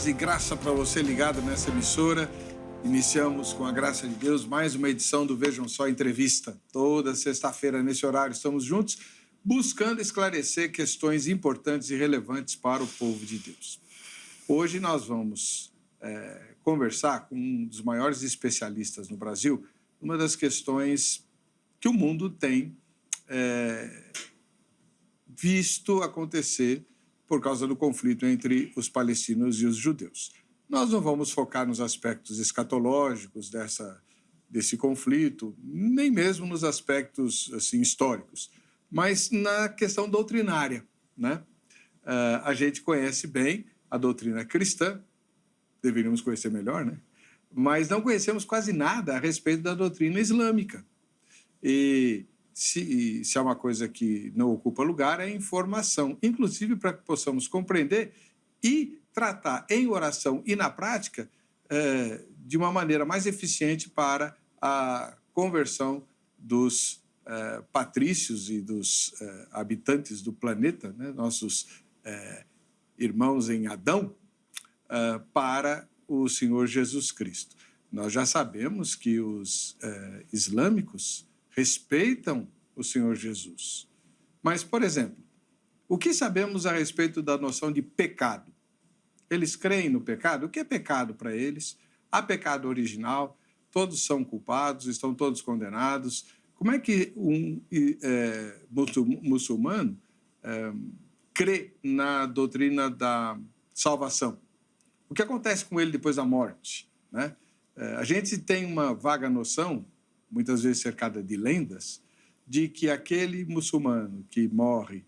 e graça para você ligado nessa emissora. Iniciamos, com a graça de Deus, mais uma edição do Vejam Só Entrevista. Toda sexta-feira, nesse horário, estamos juntos, buscando esclarecer questões importantes e relevantes para o povo de Deus. Hoje nós vamos conversar com um dos maiores especialistas no Brasil, uma das questões que o mundo tem visto acontecer por causa do conflito entre os palestinos e os judeus. Nós não vamos focar nos aspectos escatológicos desse conflito, nem mesmo nos aspectos assim, históricos, mas na questão doutrinária, né? A gente conhece bem a doutrina cristã, deveríamos conhecer melhor, né? Mas não conhecemos quase nada a respeito da doutrina islâmica. E se há uma coisa que não ocupa lugar, é a informação, inclusive para que possamos compreender e tratar em oração e na prática de uma maneira mais eficiente para a conversão dos patrícios e dos habitantes do planeta, né, nossos irmãos em Adão, para o Senhor Jesus Cristo. Nós já sabemos que os islâmicos respeitam o Senhor Jesus. Mas, por exemplo, o que sabemos a respeito da noção de pecado? Eles creem no pecado? O que é pecado para eles? Há pecado original? Todos são culpados? Estão todos condenados? Como é que um muçulmano crê na doutrina da salvação? O que acontece com ele depois da morte, né? A gente tem uma vaga noção, muitas vezes cercada de lendas, de que aquele muçulmano que morre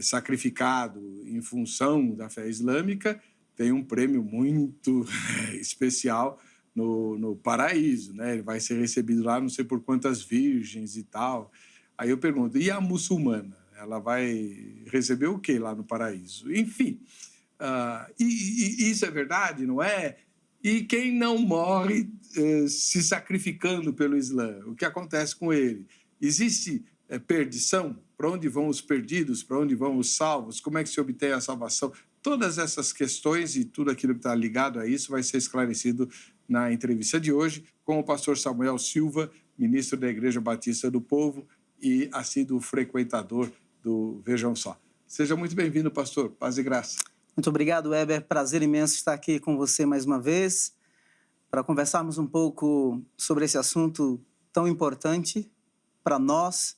sacrificado em função da fé islâmica tem um prêmio muito especial no paraíso, né? Ele vai ser recebido lá não sei por quantas virgens e tal. Aí eu pergunto, e a muçulmana? Ela vai receber o quê lá no paraíso? Enfim, isso é verdade, não é? E quem não morre se sacrificando pelo Islã, o que acontece com ele? Existe perdição? Para onde vão os perdidos? Para onde vão os salvos? Como é que se obtém a salvação? Todas essas questões e tudo aquilo que está ligado a isso vai ser esclarecido na entrevista de hoje com o pastor Samuel Silva, ministro da Igreja Batista do Povo e assíduo frequentador do Vejam Só. Seja muito bem-vindo, pastor. Paz e graça. Muito obrigado, Weber. Prazer imenso estar aqui com você mais uma vez para conversarmos um pouco sobre esse assunto tão importante para nós,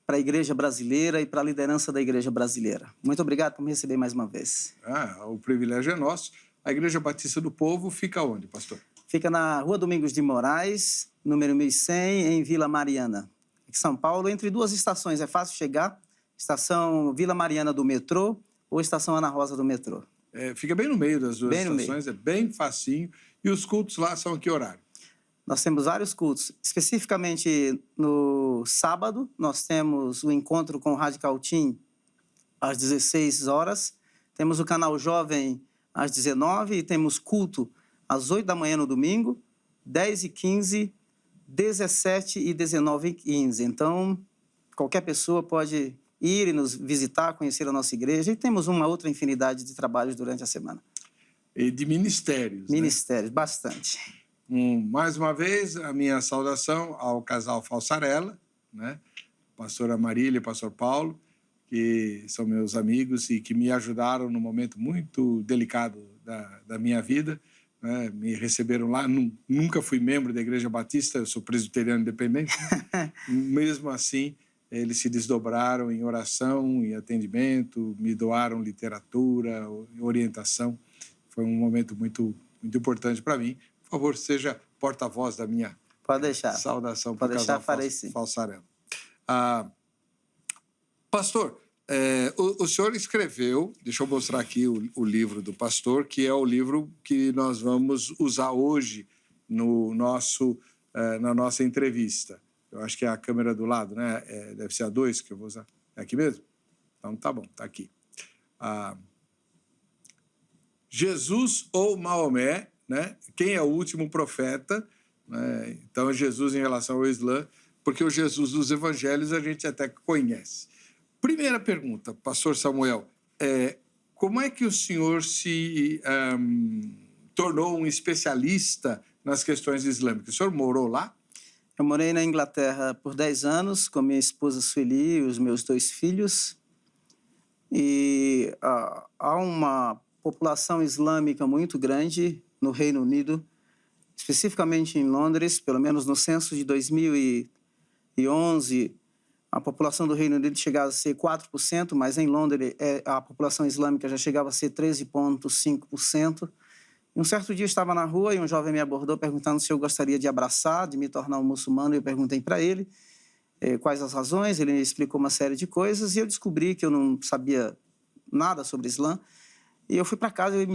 para a Igreja Brasileira e para a liderança da Igreja Brasileira. Muito obrigado por me receber mais uma vez. O privilégio é nosso. A Igreja Batista do Povo fica onde, pastor? Fica na Rua Domingos de Moraes, número 1100, em Vila Mariana, em São Paulo, entre duas estações. É fácil chegar, estação Vila Mariana do metrô ou estação Ana Rosa do metrô. Fica bem no meio das duas bem estações, é bem facinho. E os cultos lá são a que horário? Nós temos vários cultos. Especificamente no sábado, nós temos o encontro com o Radical Team às 16 horas. Temos o canal Jovem às 19 e temos culto às 8 da manhã no domingo, 10h15, 17 e 19h15. Então, qualquer pessoa pode ir e nos visitar, conhecer a nossa igreja. E temos uma outra infinidade de trabalhos durante a semana. E de ministérios. Ministérios, né? Bastante. Mais uma vez, a minha saudação ao casal Falsarella, né? Pastora Marília e pastor Paulo, que são meus amigos e que me ajudaram num momento muito delicado da minha vida, né? Me receberam lá, nunca fui membro da Igreja Batista, eu sou presbiteriano independente. Mesmo assim, eles se desdobraram em oração, em atendimento, me doaram literatura, orientação. Foi um momento muito, muito importante para mim. Por favor, seja porta-voz da minha saudação para o casal Falsarella. Pastor, o senhor escreveu, deixa eu mostrar aqui o livro do pastor, que é o livro que nós vamos usar hoje na nossa entrevista. Eu acho que é a câmera do lado, né? Deve ser a 2 que eu vou usar. É aqui mesmo? Então tá bom, tá aqui. Jesus ou Maomé, né? Quem é o último profeta? Né? Então, Jesus em relação ao Islã, porque o Jesus dos evangelhos a gente até conhece. Primeira pergunta, pastor Samuel, como é que o senhor se tornou um especialista nas questões islâmicas? O senhor morou lá? Eu morei na Inglaterra por 10 anos com minha esposa Sueli e os meus 2 filhos. E há uma população islâmica muito grande no Reino Unido, especificamente em Londres. Pelo menos no censo de 2011, a população do Reino Unido chegava a ser 4%, mas em Londres a população islâmica já chegava a ser 13,5%. Um certo dia eu estava na rua e um jovem me abordou perguntando se eu gostaria de abraçar, de me tornar um muçulmano. Eu perguntei para ele quais as razões, ele me explicou uma série de coisas e eu descobri que eu não sabia nada sobre Islã. E eu fui para casa e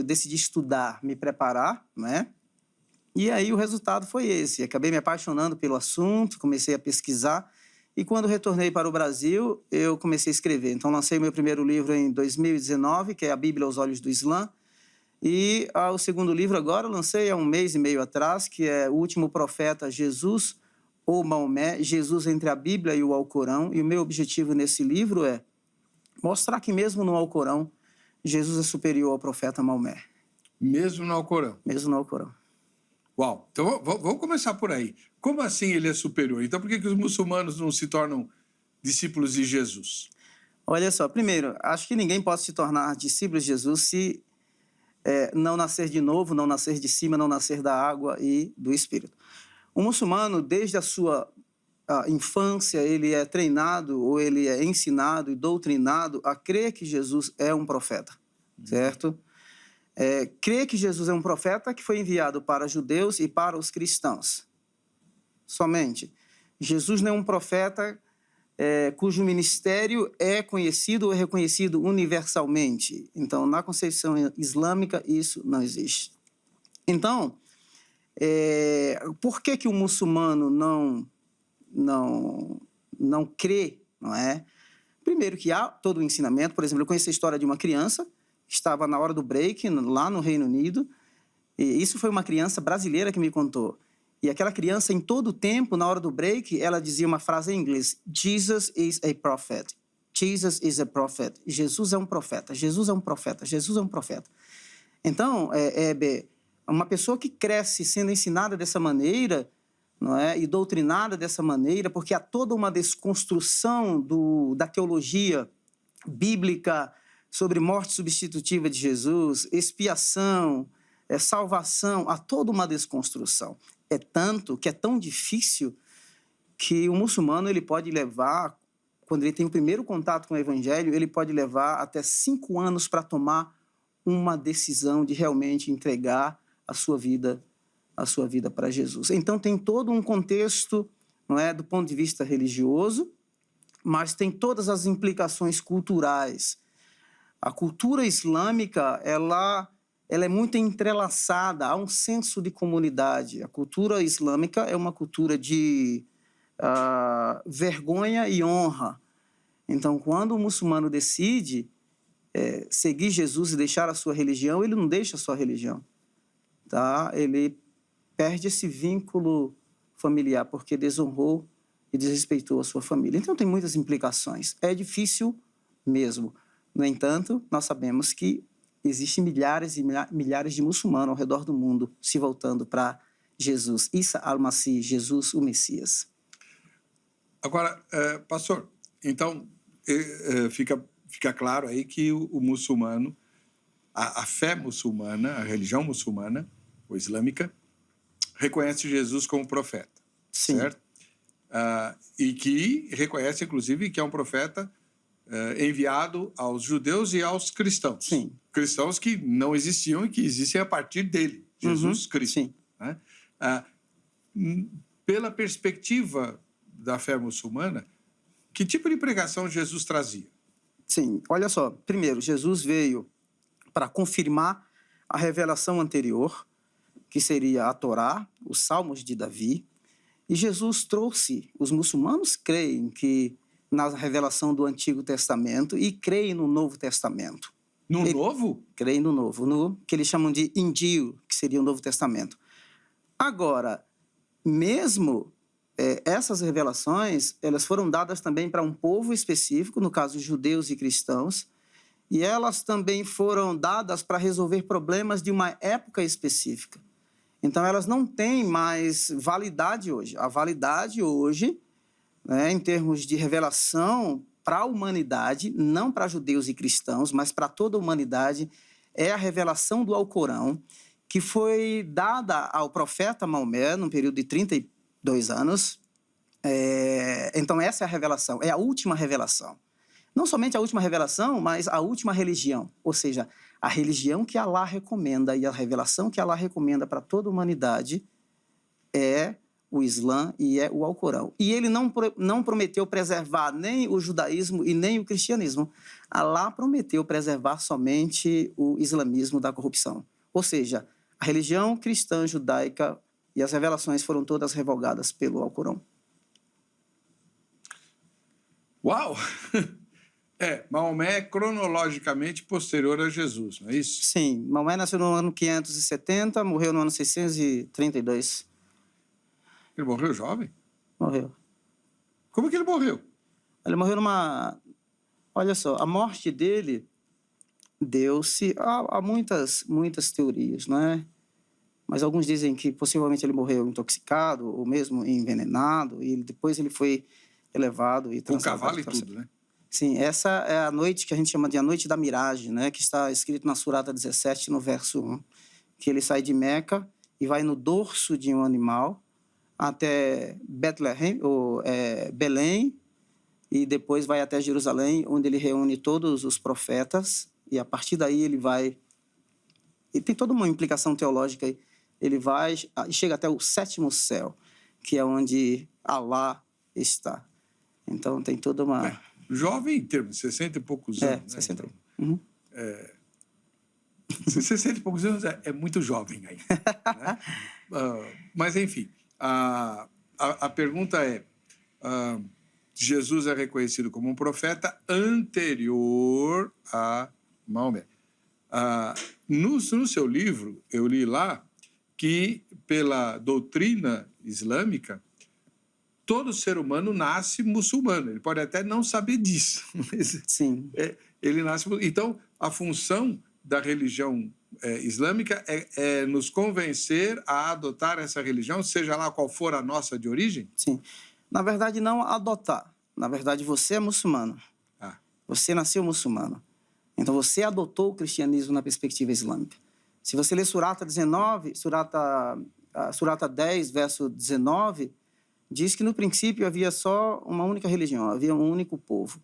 decidi estudar, me preparar, né? E aí o resultado foi esse. Acabei me apaixonando pelo assunto, comecei a pesquisar e quando retornei para o Brasil, eu comecei a escrever. Então lancei meu primeiro livro em 2019, que é A Bíblia aos Olhos do Islã. E o segundo livro agora lancei há 1 mês e meio atrás, que é O Último Profeta, Jesus ou Maomé, Jesus entre a Bíblia e o Alcorão. E o meu objetivo nesse livro é mostrar que mesmo no Alcorão, Jesus é superior ao profeta Maomé. Mesmo no Alcorão? Mesmo no Alcorão. Uau! Então vamos começar por aí. Como assim ele é superior? Então por que os muçulmanos não se tornam discípulos de Jesus? Olha só, primeiro, acho que ninguém pode se tornar discípulo de Jesus se não nascer de novo, não nascer de cima, não nascer da água e do Espírito. O muçulmano, desde a sua infância, ele é treinado ou ele é ensinado e doutrinado a crer que Jesus é um profeta, certo? Crer que Jesus é um profeta que foi enviado para judeus e para os cristãos. Somente. Jesus não é um profeta cujo ministério é conhecido ou reconhecido universalmente. Então, na concepção islâmica, isso não existe. Então, por que o muçulmano não crê, não é? Primeiro que há todo o ensinamento. Por exemplo, eu conheci a história de uma criança que estava na hora do break, lá no Reino Unido, e isso foi uma criança brasileira que me contou. E aquela criança, em todo o tempo, na hora do break, ela dizia uma frase em inglês: Jesus is a prophet. Jesus is a prophet. Jesus é um profeta. Jesus é um profeta. Jesus é um profeta. Então, uma pessoa que cresce sendo ensinada dessa maneira, não é? E doutrinada dessa maneira, porque há toda uma desconstrução da teologia bíblica sobre morte substitutiva de Jesus, expiação, salvação, há toda uma desconstrução. É tanto que é tão difícil que o muçulmano ele pode levar, quando ele tem o primeiro contato com o evangelho, ele pode levar até 5 anos para tomar uma decisão de realmente entregar a sua vida para Jesus. Então tem todo um contexto, não é, do ponto de vista religioso, mas tem todas as implicações culturais. A cultura islâmica, ela é muito entrelaçada, há um senso de comunidade. A cultura islâmica é uma cultura de vergonha e honra. Então, quando o muçulmano decide seguir Jesus e deixar a sua religião, ele não deixa a sua religião, tá? Ele perde esse vínculo familiar porque desonrou e desrespeitou a sua família. Então, tem muitas implicações. É difícil mesmo. No entanto, nós sabemos que existem milhares e milhares de muçulmanos ao redor do mundo se voltando para Jesus. Isa al-Masih, Jesus, o Messias. Agora, pastor, então fica claro aí que o muçulmano, a fé muçulmana, a religião muçulmana, ou islâmica, reconhece Jesus como profeta, Sim. certo? E que reconhece, inclusive, que é um profeta enviado aos judeus e aos cristãos. Sim. Cristãos que não existiam e que existem a partir dele, Jesus Cristo. Sim. Né? Pela perspectiva da fé muçulmana, que tipo de pregação Jesus trazia? Sim, olha só. Primeiro, Jesus veio para confirmar a revelação anterior, que seria a Torá, os Salmos de Davi. E Jesus trouxe, os muçulmanos creem que na revelação do Antigo Testamento e creem no Novo Testamento. Novo? Creem no Novo, no que eles chamam de Injil, que seria o Novo Testamento. Agora, mesmo essas revelações, elas foram dadas também para um povo específico, no caso judeus e cristãos, e elas também foram dadas para resolver problemas de uma época específica. Então, elas não têm mais validade hoje. A validade hoje, né, em termos de revelação para a humanidade, não para judeus e cristãos, mas para toda a humanidade, é a revelação do Alcorão, que foi dada ao profeta Maomé num período de 32 anos. Então, essa é a revelação, é a última revelação. Não somente a última revelação, mas a última religião. Ou seja, a religião que Alá recomenda e a revelação que Alá recomenda para toda a humanidade é o Islã e é o Alcorão. E ele não prometeu preservar nem o judaísmo e nem o cristianismo. Alá prometeu preservar somente o islamismo da corrupção. Ou seja, a religião cristã judaica e as revelações foram todas revogadas pelo Alcorão. Uau! Maomé é cronologicamente posterior a Jesus, não é isso? Sim, Maomé nasceu no ano 570, morreu no ano 632. Ele morreu jovem? Morreu. Como que ele morreu? Ele morreu numa... Olha só, a morte dele deu-se... Há muitas teorias, não é? Mas alguns dizem que possivelmente ele morreu intoxicado ou mesmo envenenado, e depois ele foi elevado e com cavalo e tudo, né? Sim, essa é a noite que a gente chama de a noite da miragem, né? Que está escrito na Surata 17, no verso 1, que ele sai de Meca e vai no dorso de um animal até Betlehem, ou Belém, e depois vai até Jerusalém, onde ele reúne todos os profetas, e a partir daí ele vai... E tem toda uma implicação teológica aí. Ele vai e chega até o 7º céu, que é onde Alá está. Então, tem toda uma... Jovem em termos de 60 e poucos anos. 60. Né? Então, uhum. 60 e poucos anos é muito jovem ainda. Né? Mas, enfim, a pergunta é... Jesus é reconhecido como um profeta anterior a Maomé. No seu livro, eu li lá que, pela doutrina islâmica, todo ser humano nasce muçulmano. Ele pode até não saber disso. Mas sim. Ele nasce... Então, a função da religião islâmica é nos convencer a adotar essa religião, seja lá qual for a nossa de origem? Sim. Na verdade, não adotar. Na verdade, você é muçulmano. Você nasceu muçulmano. Então, você adotou o cristianismo na perspectiva islâmica. Se você ler Surata 19, Surata 10, verso 19... diz que no princípio havia só uma única religião, havia um único povo.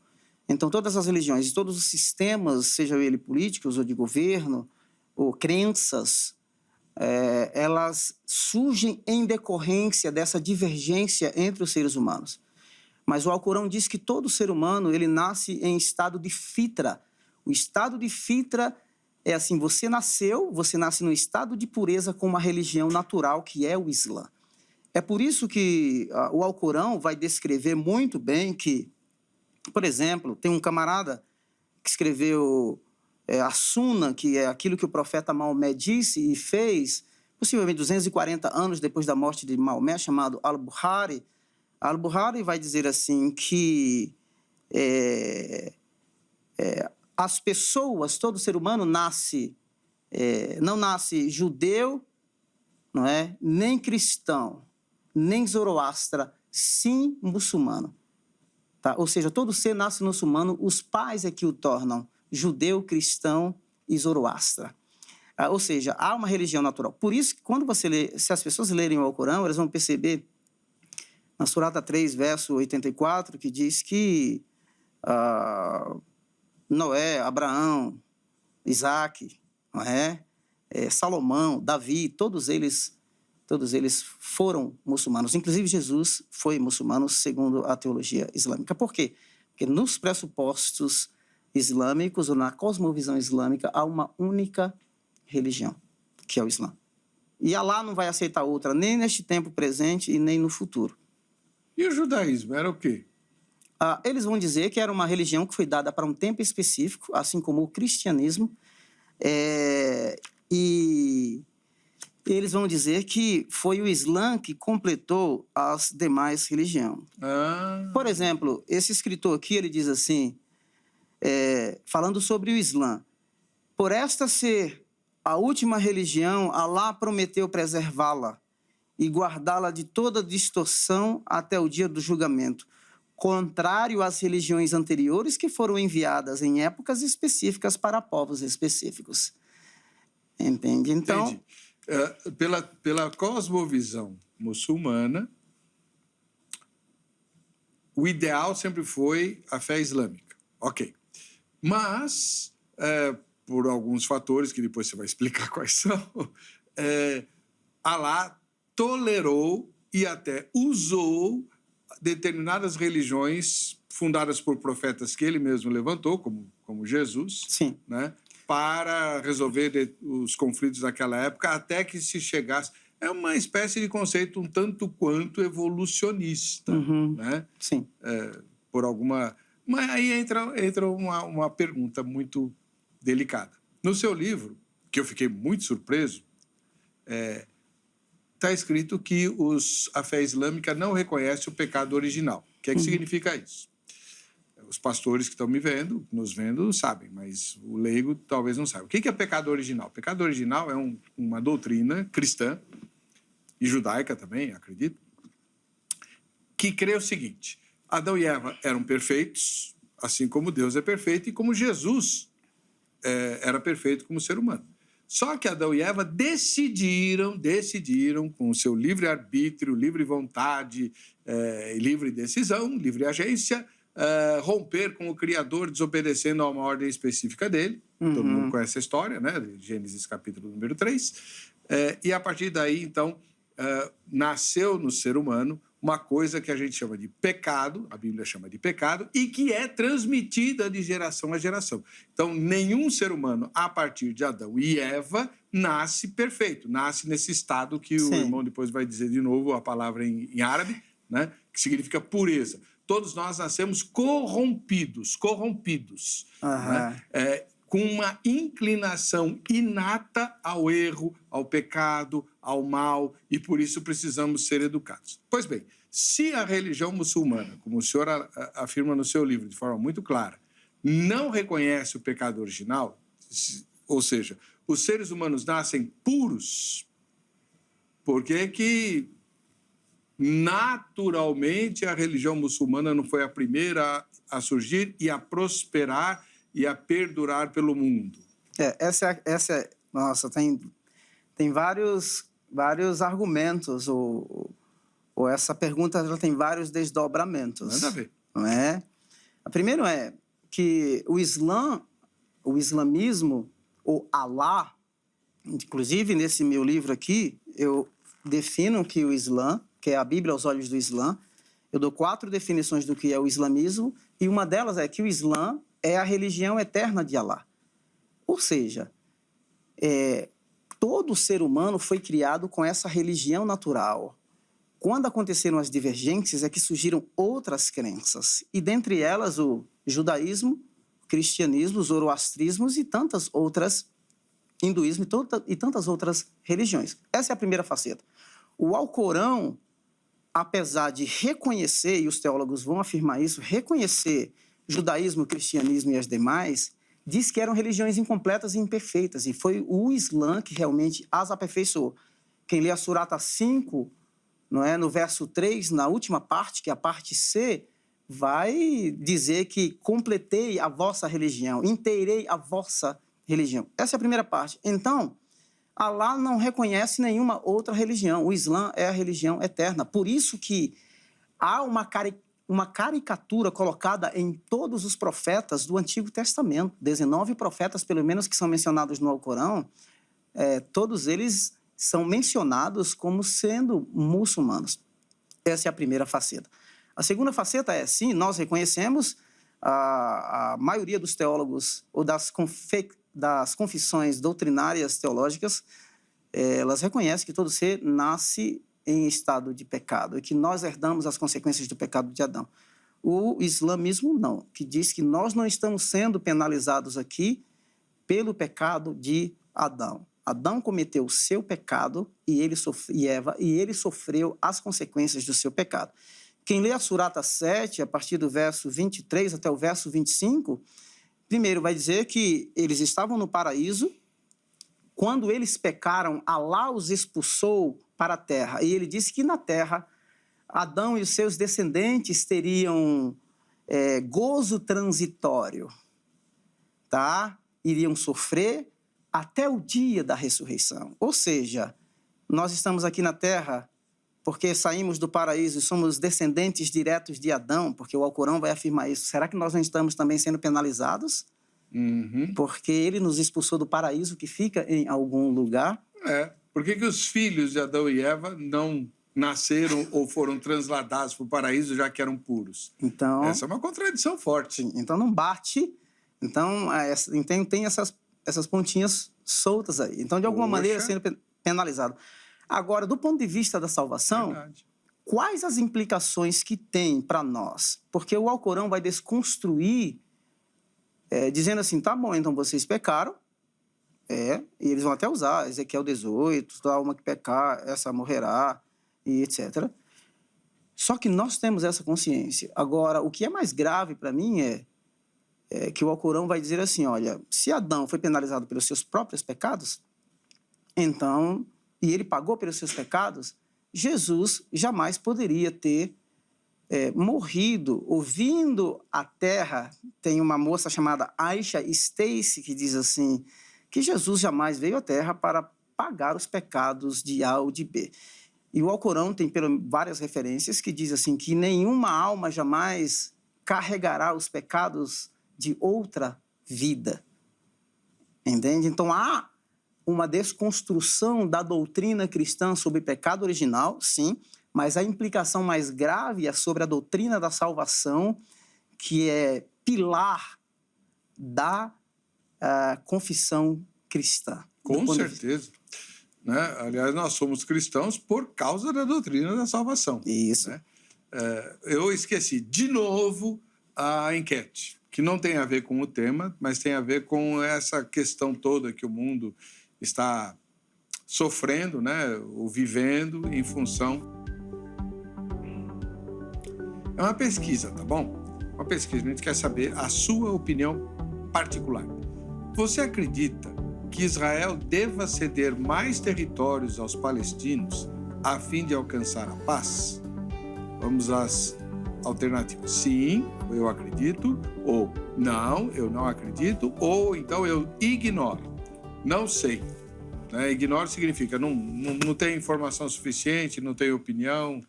Então, todas as religiões, todos os sistemas, sejam eles políticos ou de governo, ou crenças, elas surgem em decorrência dessa divergência entre os seres humanos. Mas o Alcorão diz que todo ser humano ele nasce em estado de fitra. O estado de fitra é assim, você nasce no estado de pureza com uma religião natural, que é o Islã. É por isso que o Alcorão vai descrever muito bem que, por exemplo, tem um camarada que escreveu a Suna, que é aquilo que o profeta Maomé disse e fez, possivelmente 240 anos depois da morte de Maomé, chamado Al-Bukhari. Al-Bukhari vai dizer assim que as pessoas, todo ser humano não nasce judeu, não é? Nem cristão, nem zoroastra, sim muçulmano. Tá? Ou seja, todo ser nasce muçulmano, os pais é que o tornam judeu, cristão e zoroastra. Ou seja, há uma religião natural. Por isso que quando você lê, se as pessoas lerem o Alcorão, elas vão perceber na Surata 3, verso 84, que diz que Noé, Abraão, Isaac, não é? Salomão, Davi, todos eles foram muçulmanos. Inclusive, Jesus foi muçulmano, segundo a teologia islâmica. Por quê? Porque nos pressupostos islâmicos, ou na cosmovisão islâmica, há uma única religião, que é o Islã. E Alá não vai aceitar outra, nem neste tempo presente e nem no futuro. E o judaísmo era o quê? Eles vão dizer que era uma religião que foi dada para um tempo específico, assim como o cristianismo, e eles vão dizer que foi o Islã que completou as demais religiões. Por exemplo, esse escritor aqui, ele diz assim, falando sobre o Islã. Por esta ser a última religião, Alá prometeu preservá-la e guardá-la de toda distorção até o dia do julgamento, contrário às religiões anteriores que foram enviadas em épocas específicas para povos específicos. Entende? Então, Entendi. Pela cosmovisão muçulmana, o ideal sempre foi a fé islâmica. Ok. Mas, por alguns fatores, que depois você vai explicar quais são, Alá tolerou e até usou determinadas religiões fundadas por profetas que ele mesmo levantou, como Jesus, sim. né, para resolver os conflitos daquela época, até que se chegasse... É uma espécie de conceito um tanto quanto evolucionista, né? Sim. Por alguma... Mas aí entra uma pergunta muito delicada. No seu livro, que eu fiquei muito surpreso, está escrito que a fé islâmica não reconhece o pecado original. O que é que significa isso? Os pastores que estão nos vendo, sabem, mas o leigo talvez não saiba. O que é pecado original? Pecado original é uma doutrina cristã, e judaica também, acredito, que crê o seguinte: Adão e Eva eram perfeitos, assim como Deus é perfeito, e como Jesus era perfeito como ser humano. Só que Adão e Eva decidiram com o seu livre-arbítrio, livre vontade, livre decisão, livre agência, romper com o Criador, desobedecendo a uma ordem específica dele. Todo mundo conhece a história, né? Gênesis capítulo número 3. E a partir daí, então, nasceu no ser humano uma coisa que a gente chama de pecado, a Bíblia chama de pecado, e que é transmitida de geração a geração. Então, nenhum ser humano, a partir de Adão e Eva, nasce perfeito, nasce nesse estado que o irmão depois vai dizer de novo a palavra em árabe, né, que significa pureza. Todos nós nascemos corrompidos, né, com uma inclinação inata ao erro, ao pecado, ao mal, e por isso precisamos ser educados. Pois bem, se a religião muçulmana, como o senhor afirma no seu livro de forma muito clara, não reconhece o pecado original, ou seja, os seres humanos nascem puros, por que naturalmente a religião muçulmana não foi a primeira a surgir e a prosperar e a perdurar pelo mundo? Nossa, tem vários argumentos, ou essa pergunta ela tem vários desdobramentos. Manda ver. Não é? O primeiro é que o islamismo, ou Alá, inclusive nesse meu livro aqui, eu defino que o Islã, que é a Bíblia aos olhos do Islã, eu dou 4 definições do que é o islamismo, e uma delas é que o Islã é a religião eterna de Alá. Ou seja, todo ser humano foi criado com essa religião natural. Quando aconteceram as divergências é que surgiram outras crenças, e dentre elas o judaísmo, o cristianismo, o zoroastrismo e tantas outras, hinduísmo e tantas outras religiões. Essa é a primeira faceta. O Alcorão, apesar de reconhecer, e os teólogos vão afirmar isso, reconhecer judaísmo, cristianismo e as demais, diz que eram religiões incompletas e imperfeitas, e foi o Islã que realmente as aperfeiçoou. Quem lê a Surata 5, não é, no verso 3, na última parte, que é a parte C, vai dizer que completei a vossa religião, inteirei a vossa religião. Essa é a primeira parte. Então, Alá não reconhece nenhuma outra religião. O Islã é a religião eterna. Por isso que há uma caricatura colocada em todos os profetas do Antigo Testamento. 19 profetas, pelo menos, que são mencionados no Alcorão, todos eles são mencionados como sendo muçulmanos. Essa é a primeira faceta. A segunda faceta é, sim, nós reconhecemos, a maioria dos teólogos ou das confissões doutrinárias teológicas, elas reconhecem que todo ser nasce em estado de pecado e que nós herdamos as consequências do pecado de Adão. O islamismo não, que diz que nós não estamos sendo penalizados aqui pelo pecado de Adão. Adão cometeu o seu pecado e Eva, e ele sofreu as consequências do seu pecado. Quem lê a Surata 7, a partir do verso 23 até o verso 25, Primeiro, vai dizer que eles estavam no paraíso. Quando eles pecaram, Alá os expulsou para a terra. E ele disse que na terra, Adão e os seus descendentes teriam gozo transitório, tá? Iriam sofrer até o dia da ressurreição. Ou seja, nós estamos aqui na terra porque saímos do paraíso e somos descendentes diretos de Adão, porque o Alcorão vai afirmar isso. Será que nós não estamos também sendo penalizados? Porque ele nos expulsou do paraíso que fica em algum lugar? Por que os filhos de Adão e Eva não nasceram ou foram transladados para o paraíso já que eram puros? Então, essa é uma contradição forte. Sim, então não bate. Então, tem essas pontinhas soltas aí. Então, de alguma maneira, sendo penalizado. Agora, do ponto de vista da salvação, quais as implicações que tem para nós? Porque o Alcorão vai desconstruir, dizendo assim, tá bom, então vocês pecaram, e eles vão até usar Ezequiel 18, toda alma que pecar, essa morrerá, e etc. Só que nós temos essa consciência. Agora, o que é mais grave para mim é que o Alcorão vai dizer assim, olha, se Adão foi penalizado pelos seus próprios pecados, então, e ele pagou pelos seus pecados, Jesus jamais poderia ter morrido, ouvindo a terra. Tem uma moça chamada Aisha Stacy que diz assim, que Jesus jamais veio à terra para pagar os pecados de A ou de B. E o Alcorão tem várias referências que diz assim, que nenhuma alma jamais carregará os pecados de outra vida. Entende? Então, há uma desconstrução da doutrina cristã sobre pecado original, sim, mas a implicação mais grave é sobre a doutrina da salvação, que é pilar da confissão cristã. Com certeza. Né? Aliás, nós somos cristãos por causa da doutrina da salvação. Isso. Né? Eu esqueci de novo a enquete, que não tem a ver com o tema, mas tem a ver com essa questão toda que o mundo está sofrendo, né? Ou vivendo em função. É uma pesquisa, tá bom? Uma pesquisa, a gente quer saber a sua opinião particular. Você acredita que Israel deva ceder mais territórios aos palestinos a fim de alcançar a paz? Vamos às alternativas. Sim, eu acredito, ou não, eu não acredito, ou então eu ignoro. Não sei. Ignoro significa não tenho informação suficiente, não tenho opinião,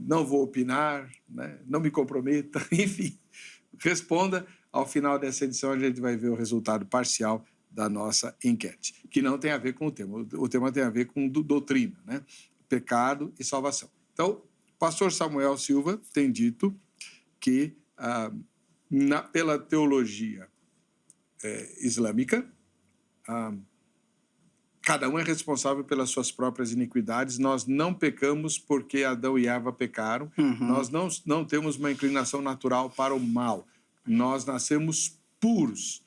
não vou opinar, né? Não me comprometa, enfim. Responda. Ao final dessa edição, a gente vai ver o resultado parcial da nossa enquete, que não tem a ver com o tema. O tema tem a ver com doutrina, né? Pecado e salvação. Então, o pastor Samuel Silva tem dito que, pela teologia islâmica, cada um é responsável pelas suas próprias iniquidades. Nós não pecamos porque Adão e Eva pecaram. Nós não temos uma inclinação natural para o mal. Nós nascemos puros.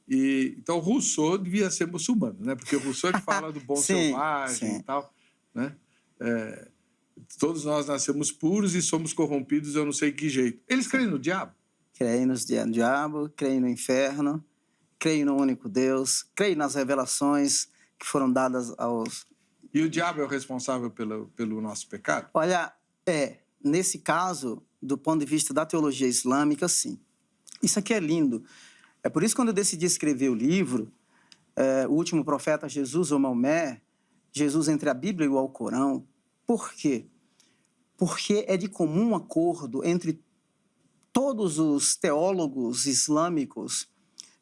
Então, Rousseau devia ser muçulmano, né? Porque o Rousseau que fala do bom selvagem e tal. Né? Todos nós nascemos puros e somos corrompidos, eu não sei que jeito. Eles creem no diabo? Creem no diabo, creem no inferno, creem no único Deus, creem nas revelações que foram dadas aos... E o diabo é o responsável pelo nosso pecado? Olha, nesse caso, do ponto de vista da teologia islâmica, sim. Isso aqui é lindo. É por isso que quando eu decidi escrever o livro, O Último Profeta, Jesus ou Maomé, Jesus entre a Bíblia e o Alcorão. Por quê? Porque é de comum acordo entre todos os teólogos islâmicos,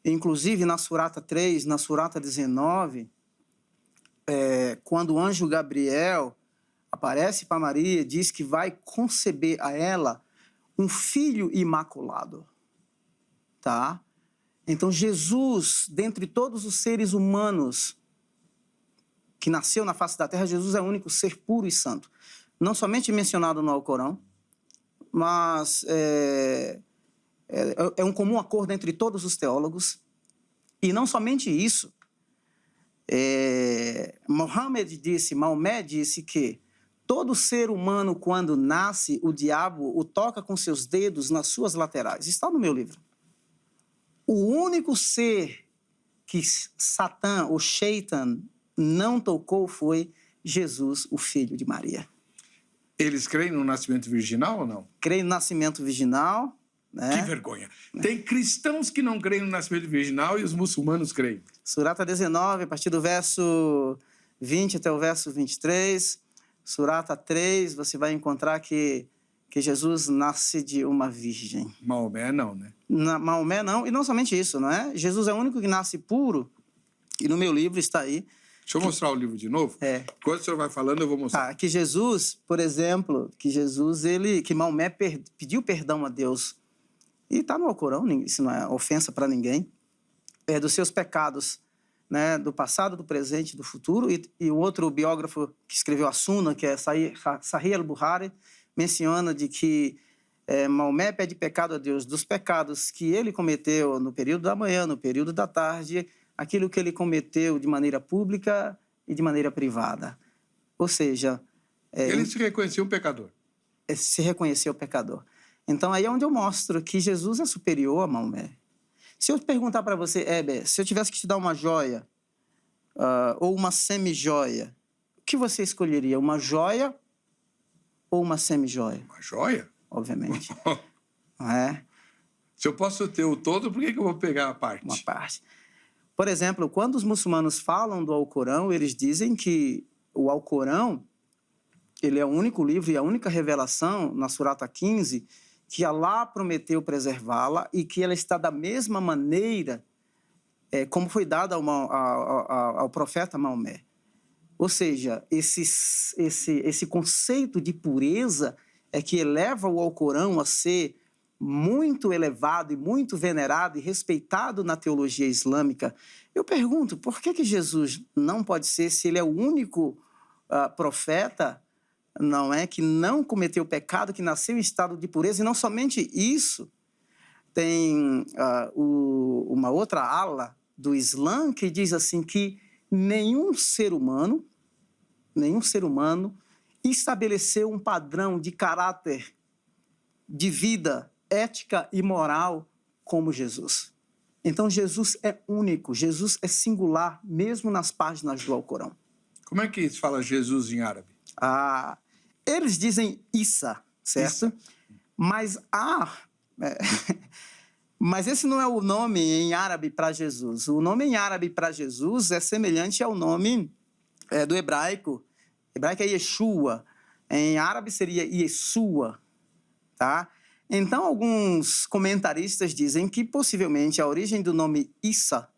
inclusive na Surata 3, na Surata 19, quando o anjo Gabriel aparece para Maria, diz que vai conceber a ela um filho imaculado. Tá? Então, Jesus, dentre todos os seres humanos que nasceu na face da terra, Jesus é o único ser puro e santo. Não somente mencionado no Alcorão, mas é um comum acordo entre todos os teólogos. E não somente isso, Maomé disse que todo ser humano, quando nasce, o diabo o toca com seus dedos nas suas laterais. Está no meu livro. O único ser que Satã, ou Shaitan, não tocou foi Jesus, o filho de Maria. Eles creem no nascimento virginal ou não? Creio no nascimento virginal, né? Que vergonha. Tem cristãos que não creem no nascimento virginal e os muçulmanos creem. Surata 19, a partir do verso 20 até o verso 23. Surata 3, você vai encontrar que Jesus nasce de uma virgem. Maomé não, né? Maomé não, e não somente isso, não é? Jesus é o único que nasce puro, e no meu livro está aí. Deixa eu mostrar o livro de novo. Quando o senhor vai falando, eu vou mostrar. Que Jesus, por exemplo, que Maomé pediu perdão a Deus. E está no Alcorão, isso não é ofensa para ninguém. Dos seus pecados, né, do passado, do presente e do futuro. E o outro biógrafo que escreveu a Suna, que é Sahih al-Bukhari, menciona de que Maomé pede pecado a Deus dos pecados que ele cometeu no período da manhã, no período da tarde, aquilo que ele cometeu de maneira pública e de maneira privada. Ou seja... ele se reconheceu um pecador. Se reconheceu pecador. Então, aí é onde eu mostro que Jesus é superior a Maomé. Se eu perguntar para você, se eu tivesse que te dar uma joia ou uma semi-joia, o que você escolheria? Uma joia ou uma semi-joia? Uma joia? Obviamente. Não é? Se eu posso ter o todo, por que eu vou pegar a parte? Uma parte. Por exemplo, quando os muçulmanos falam do Alcorão, eles dizem que o Alcorão ele é o único livro e a única revelação, na Surata 15, que Allah prometeu preservá-la e que ela está da mesma maneira como foi dada ao profeta Maomé. Ou seja, esse conceito de pureza é que eleva o Alcorão a ser muito elevado e muito venerado e respeitado na teologia islâmica. Eu pergunto, por que Jesus não pode ser, se ele é o único profeta, não é, que não cometeu pecado, que nasceu em estado de pureza? E não somente isso, tem uma outra ala do Islã que diz assim que nenhum ser humano estabeleceu um padrão de caráter, de vida, ética e moral como Jesus. Então, Jesus é único, Jesus é singular, mesmo nas páginas do Alcorão. Como é que se fala Jesus em árabe? Eles dizem Issa, certo? Issa. Mas esse não é o nome em árabe para Jesus. O nome em árabe para Jesus é semelhante ao nome do hebraico. Hebraico é Yeshua. Em árabe seria Yeshua, tá? Então, alguns comentaristas dizem que possivelmente a origem do nome Issa,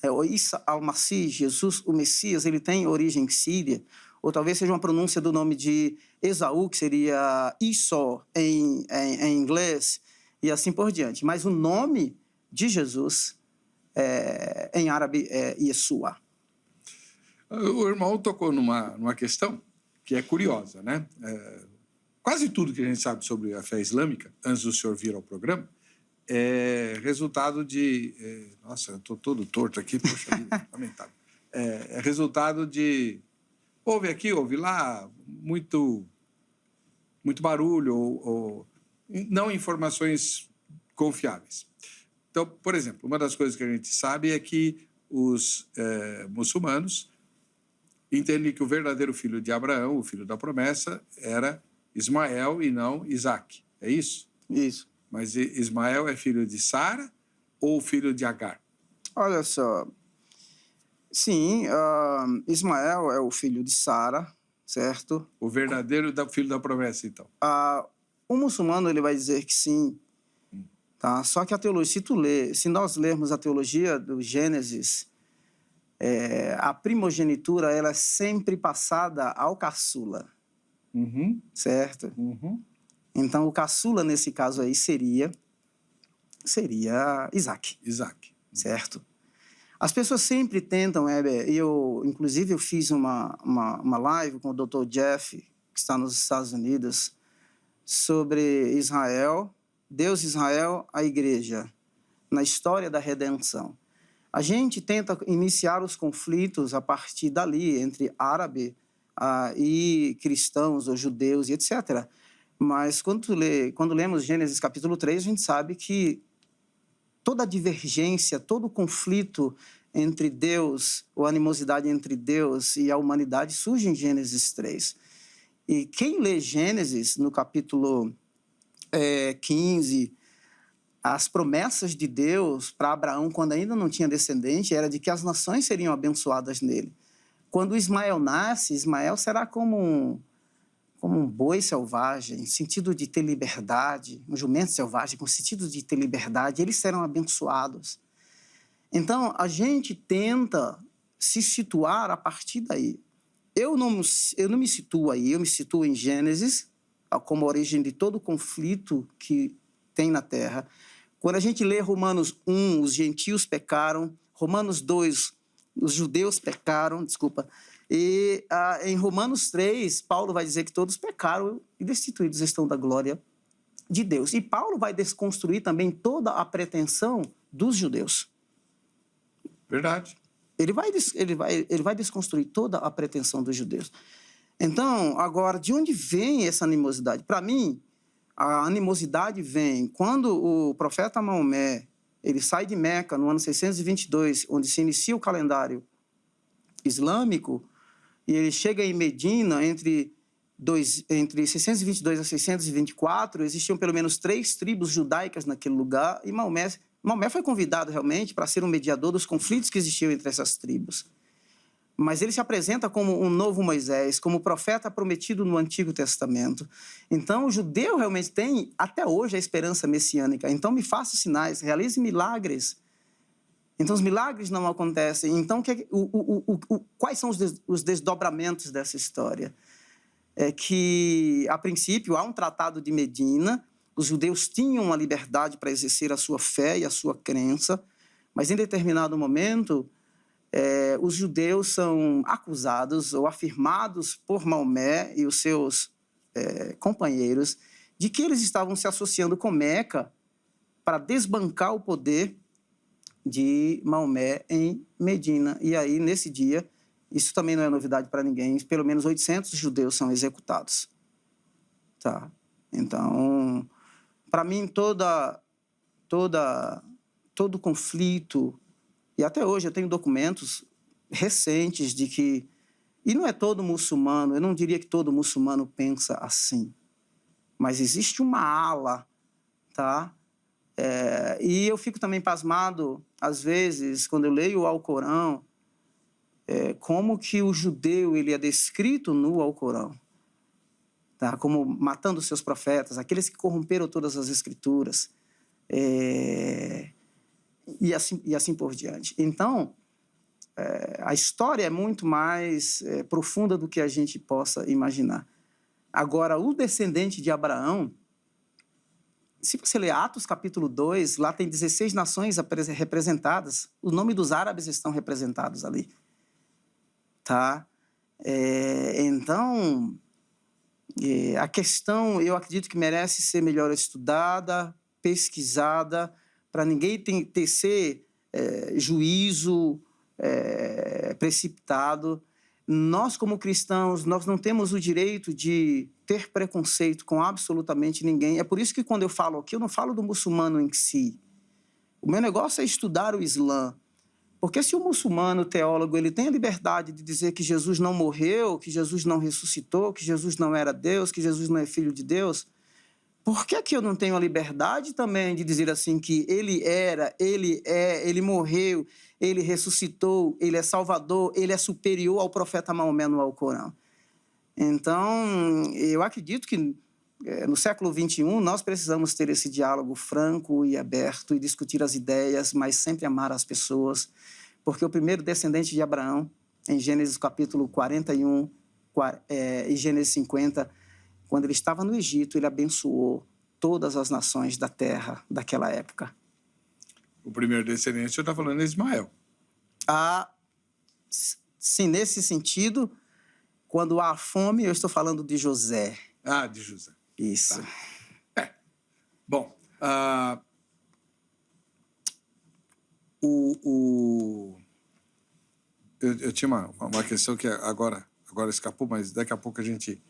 ou Issa al-Masih, Jesus, o Messias, ele tem origem síria, ou talvez seja uma pronúncia do nome de Esaú, que seria Isó em inglês, e assim por diante. Mas o nome de Jesus em árabe é Yeshua. O irmão tocou numa questão que é curiosa, né? Quase tudo que a gente sabe sobre a fé islâmica, antes do senhor vir ao programa, é resultado de... nossa, eu estou todo torto aqui, poxa vida, lamentável. É resultado de... Houve aqui, houve lá, muito barulho, ou não informações confiáveis. Então, por exemplo, uma das coisas que a gente sabe é que os muçulmanos entendem que o verdadeiro filho de Abraão, o filho da promessa, era Ismael e não Isaac. É isso? Isso. Mas Ismael é filho de Sara ou filho de Agar? Olha só. Sim, Ismael é o filho de Sara, certo? O verdadeiro filho da promessa, então. O muçulmano ele vai dizer que sim. Tá? Só que a teologia, se nós lermos a teologia do Gênesis, a primogenitura ela é sempre passada ao caçula. Uhum. Certo? Uhum. Então, o caçula, nesse caso aí, seria Isaac. Isaac. Certo? As pessoas sempre tentam, inclusive eu fiz uma live com o Dr. Jeff, que está nos Estados Unidos, sobre Israel, Deus, Israel, a igreja, na história da redenção. A gente tenta iniciar os conflitos a partir dali, entre árabe e cristãos ou judeus e etc. Mas quando lemos Gênesis capítulo 3, a gente sabe que toda a divergência, todo o conflito entre Deus, ou a animosidade entre Deus e a humanidade surge em Gênesis 3. E quem lê Gênesis, no capítulo 15, as promessas de Deus para Abraão, quando ainda não tinha descendente, era de que as nações seriam abençoadas nele. Quando Ismael nasce, Ismael será como um boi selvagem, em sentido de ter liberdade, um jumento selvagem, com sentido de ter liberdade, eles serão abençoados. Então, a gente tenta se situar a partir daí. Eu não me situo aí, eu me situo em Gênesis, como origem de todo o conflito que tem na Terra. Quando a gente lê Romanos 1, os gentios pecaram, Romanos 2, os judeus pecaram, e em Romanos 3, Paulo vai dizer que todos pecaram e destituídos estão da glória de Deus. E Paulo vai desconstruir também toda a pretensão dos judeus. Verdade. Ele vai desconstruir toda a pretensão dos judeus. Então, agora, de onde vem essa animosidade? Para mim, a animosidade vem quando o profeta Maomé ele sai de Meca no ano 622, onde se inicia o calendário islâmico, e ele chega em Medina entre 622 a 624, existiam pelo menos 3 tribos judaicas naquele lugar, e Maomé foi convidado realmente para ser um mediador dos conflitos que existiam entre essas tribos. Mas ele se apresenta como um novo Moisés, como profeta prometido no Antigo Testamento. Então, o judeu realmente tem, até hoje, a esperança messiânica. Então, me faça sinais, realize milagres. Então, os milagres não acontecem. Então, quais são os desdobramentos dessa história? É que, a princípio, há um tratado de Medina, os judeus tinham uma liberdade para exercer a sua fé e a sua crença, mas, em determinado momento, os judeus são acusados ou afirmados por Maomé e os seus companheiros de que eles estavam se associando com Meca para desbancar o poder de Maomé em Medina. E aí, nesse dia, isso também não é novidade para ninguém, pelo menos 800 judeus são executados. Tá? Então, para mim, todo conflito, e até hoje eu tenho documentos recentes de que, e não é todo muçulmano, eu não diria que todo muçulmano pensa assim, mas existe uma ala, tá? E eu fico também pasmado, às vezes, quando eu leio o Alcorão, como que o judeu ele é descrito no Alcorão, tá? Como matando seus profetas, aqueles que corromperam todas as escrituras, e assim por diante. Então, a história é muito mais profunda do que a gente possa imaginar. Agora, o descendente de Abraão, se você ler Atos capítulo 2, lá tem 16 nações representadas, o nome dos árabes estão representados ali. Tá? Então, a questão, eu acredito que merece ser melhor estudada, pesquisada, para ninguém tecer juízo precipitado. Nós, como cristãos, nós não temos o direito de ter preconceito com absolutamente ninguém. É por isso que quando eu falo aqui, eu não falo do muçulmano em si. O meu negócio é estudar o Islã. Porque se o muçulmano, o teólogo, ele tem a liberdade de dizer que Jesus não morreu, que Jesus não ressuscitou, que Jesus não era Deus, que Jesus não é filho de Deus, por que eu não tenho a liberdade também de dizer assim que ele era, ele é, ele morreu, ele ressuscitou, ele é salvador, ele é superior ao profeta Maomé no Alcorão? Então, eu acredito que no século XXI nós precisamos ter esse diálogo franco e aberto e discutir as ideias, mas sempre amar as pessoas, porque o primeiro descendente de Abraão, em Gênesis capítulo 41 e Gênesis 50, quando ele estava no Egito, ele abençoou todas as nações da terra daquela época. O primeiro descendente, você está falando, é Ismael. Sim, nesse sentido, quando há fome, eu estou falando de José. De José. Isso. Tá. Bom, eu tinha uma questão que agora escapou, mas daqui a pouco a gente...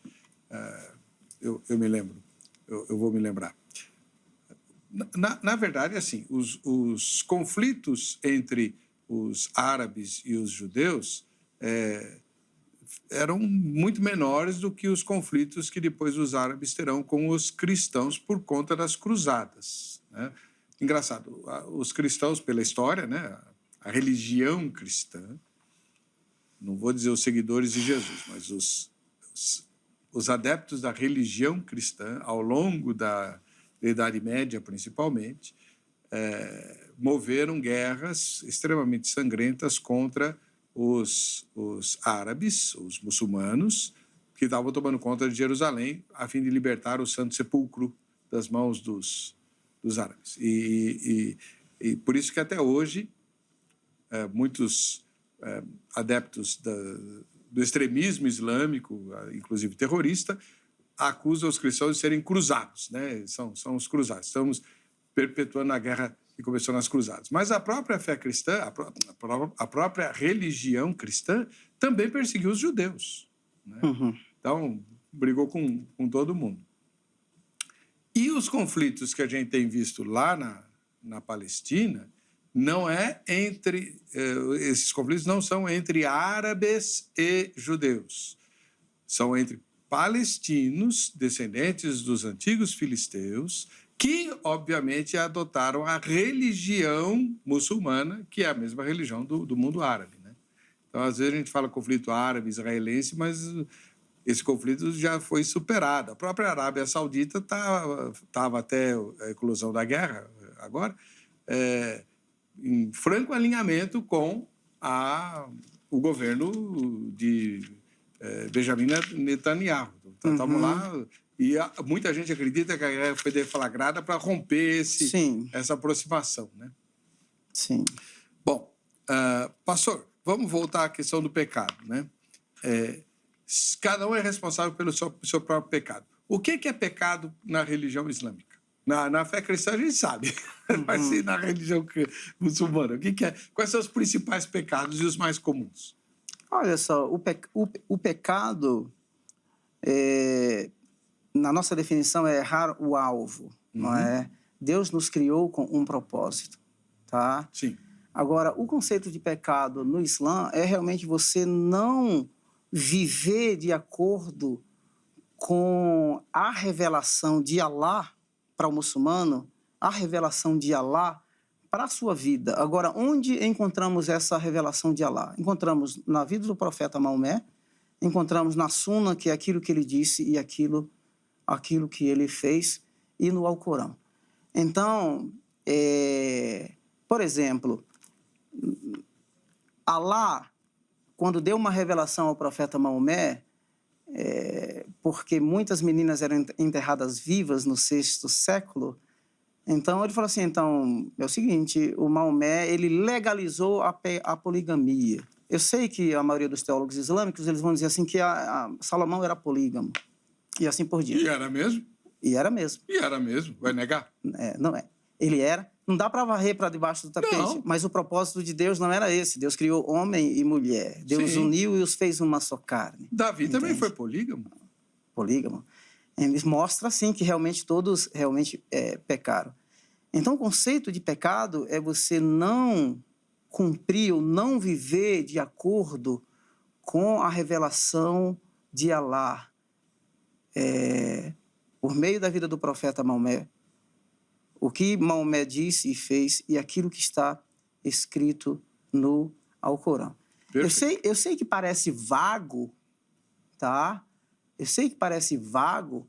eu me lembro. Eu vou me lembrar. Na verdade, assim, os conflitos entre os árabes e os judeus eram muito menores do que os conflitos que depois os árabes terão com os cristãos por conta das cruzadas, né? Engraçado, os cristãos, pela história, né, a religião cristã, não vou dizer os seguidores de Jesus, mas os adeptos da religião cristã, ao longo da Idade Média, principalmente, moveram guerras extremamente sangrentas contra os árabes, os muçulmanos, que estavam tomando conta de Jerusalém a fim de libertar o Santo Sepulcro das mãos dos árabes. E por isso que até hoje muitos adeptos do extremismo islâmico, inclusive terrorista, acusam os cristãos de serem cruzados, né? São os cruzados. Estamos perpetuando a guerra que começou nas cruzadas. Mas a própria fé cristã, a própria religião cristã, também perseguiu os judeus, né? Então, brigou com todo mundo. E os conflitos que a gente tem visto lá na Palestina não é entre... esses conflitos não são entre árabes e judeus. São entre palestinos, descendentes dos antigos filisteus, que, obviamente, adotaram a religião muçulmana, que é a mesma religião do mundo árabe, né? Então, às vezes, a gente fala conflito árabe-israelense, mas esse conflito já foi superado. A própria Arábia Saudita estava até a eclosão da guerra, agora, em franco alinhamento com o governo de Benjamin Netanyahu. Então, estamos lá, e muita gente acredita que a guerra foi deflagrada para romper essa aproximação, né? Sim. Bom, pastor, vamos voltar à questão do pecado, né? Cada um é responsável pelo seu próprio pecado. O que é pecado na religião islâmica? Na fé cristã a gente sabe, mas e na religião muçulmana? Quais são os principais pecados e os mais comuns? Olha só, o pecado, na nossa definição, é errar o alvo, não é? Deus nos criou com um propósito, tá? Sim. Agora, o conceito de pecado no Islã é realmente você não viver de acordo com a revelação de Alá para o muçulmano, a revelação de Alá para a sua vida. Agora, onde encontramos essa revelação de Alá? Encontramos na vida do profeta Maomé, encontramos na Suna, que é aquilo que ele disse e aquilo que ele fez, e no Alcorão. Então, por exemplo, Alá, quando deu uma revelação ao profeta Maomé, porque muitas meninas eram enterradas vivas no 6º século, então ele falou assim, então, é o seguinte, o Maomé, ele legalizou a poligamia. Eu sei que a maioria dos teólogos islâmicos, eles vão dizer assim que Salomão era polígamo, e assim por diante. E era mesmo? E era mesmo. E era mesmo, vai negar? Não é. Ele era. Não dá para varrer para debaixo do tapete, Não. mas o propósito de Deus não era esse. Deus criou homem e mulher. Deus uniu e os fez uma só carne. Davi também foi polígamo? Polígamo. Ele mostra, assim, que realmente todos pecaram. Então, o conceito de pecado é você não cumprir ou não viver de acordo com a revelação de Alá. Por meio da vida do profeta Maomé, o que Maomé disse e fez e aquilo que está escrito no Alcorão. Eu sei que parece vago, tá? Eu sei que parece vago,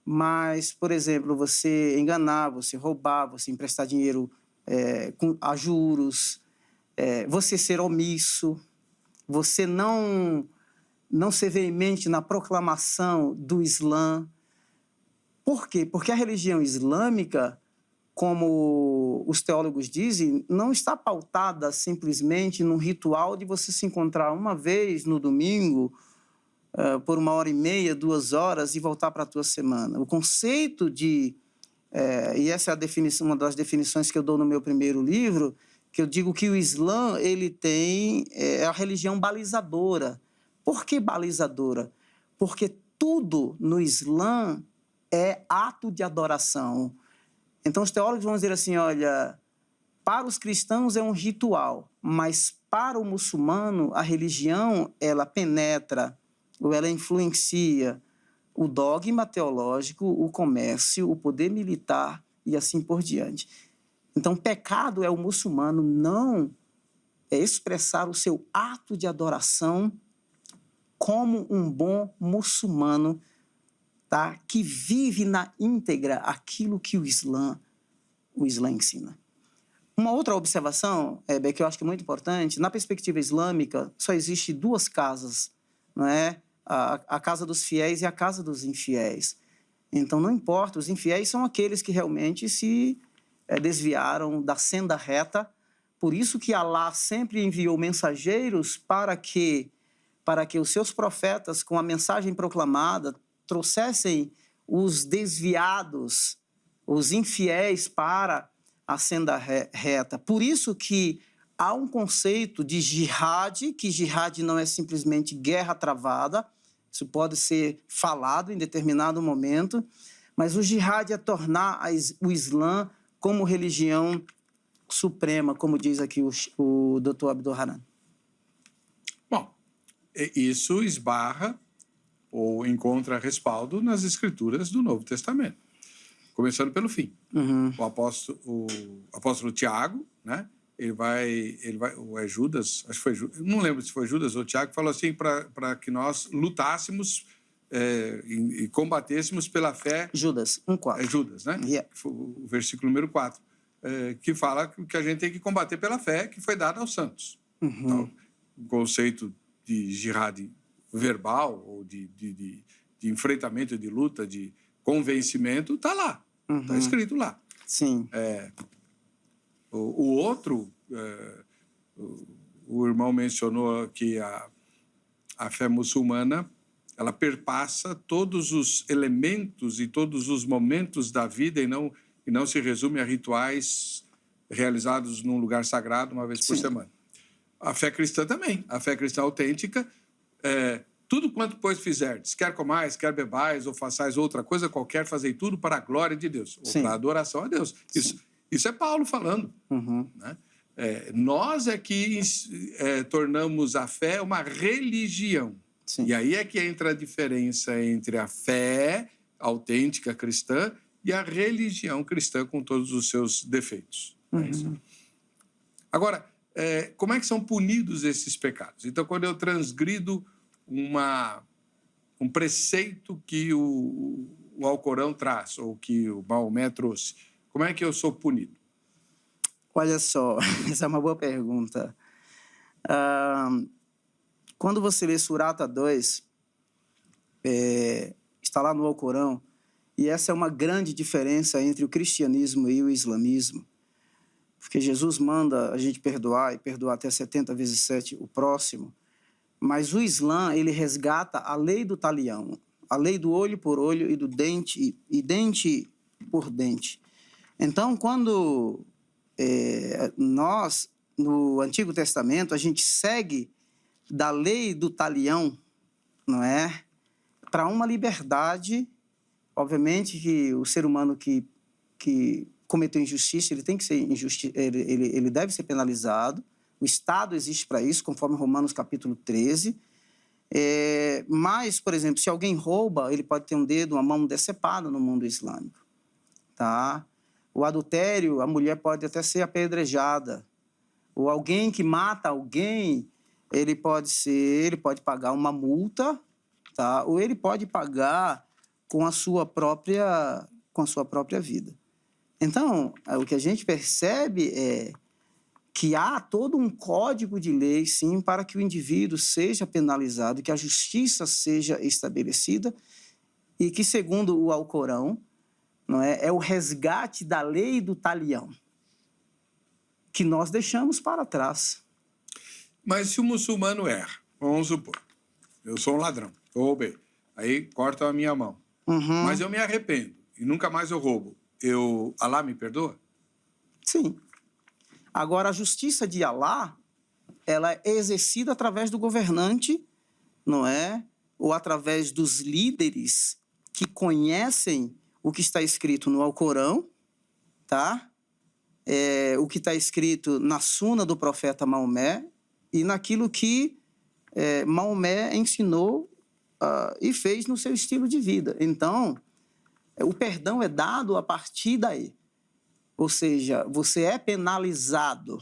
mas, por exemplo, você enganar, você roubar, você emprestar dinheiro a juros, você ser omisso, você não ser veemente na proclamação do Islã. Por quê? Porque a religião islâmica, como os teólogos dizem, não está pautada simplesmente num ritual de você se encontrar uma vez no domingo, por 1h30, 2 horas e voltar para a tua semana. O conceito e essa é uma das definições que eu dou no meu primeiro livro, que eu digo que o Islã ele é a religião balizadora. Por que balizadora? Porque tudo no Islã é ato de adoração. Então, os teólogos vão dizer assim, olha, para os cristãos é um ritual, mas para o muçulmano, a religião, ela penetra, ou ela influencia o dogma teológico, o comércio, o poder militar e assim por diante. Então, pecado é o muçulmano não expressar o seu ato de adoração como um bom muçulmano, tá? Que vive na íntegra aquilo que o Islã ensina. Uma outra observação, que eu acho que é muito importante, na perspectiva islâmica, só existe duas casas, não é? A casa dos fiéis e a casa dos infiéis. Então, não importa, os infiéis são aqueles que realmente se desviaram da senda reta. Por isso que Alá sempre enviou mensageiros para que os seus profetas, com a mensagem proclamada, trouxessem os desviados, os infiéis para a senda reta. Por isso que há um conceito de jihad, que jihad não é simplesmente guerra travada, isso pode ser falado em determinado momento, mas o jihad é tornar o Islã como religião suprema, como diz aqui o Dr. Abdul Hanan. Bom, isso esbarra ou encontra respaldo nas escrituras do Novo Testamento. Começando pelo fim. Uhum. O apóstolo Tiago, né? Ele vai, ou é Judas, acho que foi Judas, não lembro se foi Judas ou Tiago, falou assim para que nós lutássemos e combatêssemos pela fé. Judas, 1:4. É Judas, né? Yeah. O versículo número 4, que fala que a gente tem que combater pela fé que foi dada aos santos. Uhum. Então, o conceito de jihad verbal ou de enfrentamento, de luta, de convencimento, está lá. Está escrito lá. Sim. O outro, o irmão mencionou que a fé muçulmana, ela perpassa todos os elementos e todos os momentos da vida e não se resume a rituais realizados num lugar sagrado uma vez por semana. A fé cristã também. A fé cristã autêntica, tudo quanto, pois, fizerdes, quer comais, quer bebais, ou façais outra coisa qualquer, fazei tudo para a glória de Deus, ou para a adoração a Deus. Isso é Paulo falando. Né? Nós é que tornamos a fé uma religião. Sim. E aí é que entra a diferença entre a fé autêntica cristã e a religião cristã com todos os seus defeitos. É isso. Agora, como é que são punidos esses pecados? Então, quando eu transgrido um preceito que o Alcorão traz, ou que o Maomé trouxe, como é que eu sou punido? Olha só, essa é uma boa pergunta. Quando você lê Surata 2, está lá no Alcorão, e essa é uma grande diferença entre o cristianismo e o islamismo, porque Jesus manda a gente perdoar, e perdoar até 70 vezes 7 o próximo, mas o Islã, ele resgata a lei do talião, a lei do olho por olho e do dente, e dente por dente. Então, quando nós, no Antigo Testamento, a gente segue da lei do talião, não é? Para uma liberdade, obviamente que o ser humano que cometeu injustiça, ele tem que ser ele deve ser penalizado. O Estado existe para isso, conforme Romanos capítulo 13. Mas, por exemplo, se alguém rouba, ele pode ter um dedo, uma mão decepada no mundo islâmico. Tá? O adultério, a mulher pode até ser apedrejada. Ou alguém que mata alguém, ele pode pagar uma multa, tá? Ou ele pode pagar com a sua própria vida. Então, o que a gente percebe é que há todo um código de lei, sim, para que o indivíduo seja penalizado, que a justiça seja estabelecida e que, segundo o Alcorão, não é o resgate da lei do talião que nós deixamos para trás. Mas se o muçulmano erra, vamos supor, eu sou um ladrão, eu roubei, aí cortam a minha mão, mas eu me arrependo e nunca mais eu roubo, Alá me perdoa? Sim. Agora, a justiça de Alá, ela é exercida através do governante, não é? Ou através dos líderes que conhecem o que está escrito no Alcorão, tá? O que está escrito na suna do profeta Maomé e naquilo que Maomé ensinou e fez no seu estilo de vida. Então, o perdão é dado a partir daí. Ou seja, você é penalizado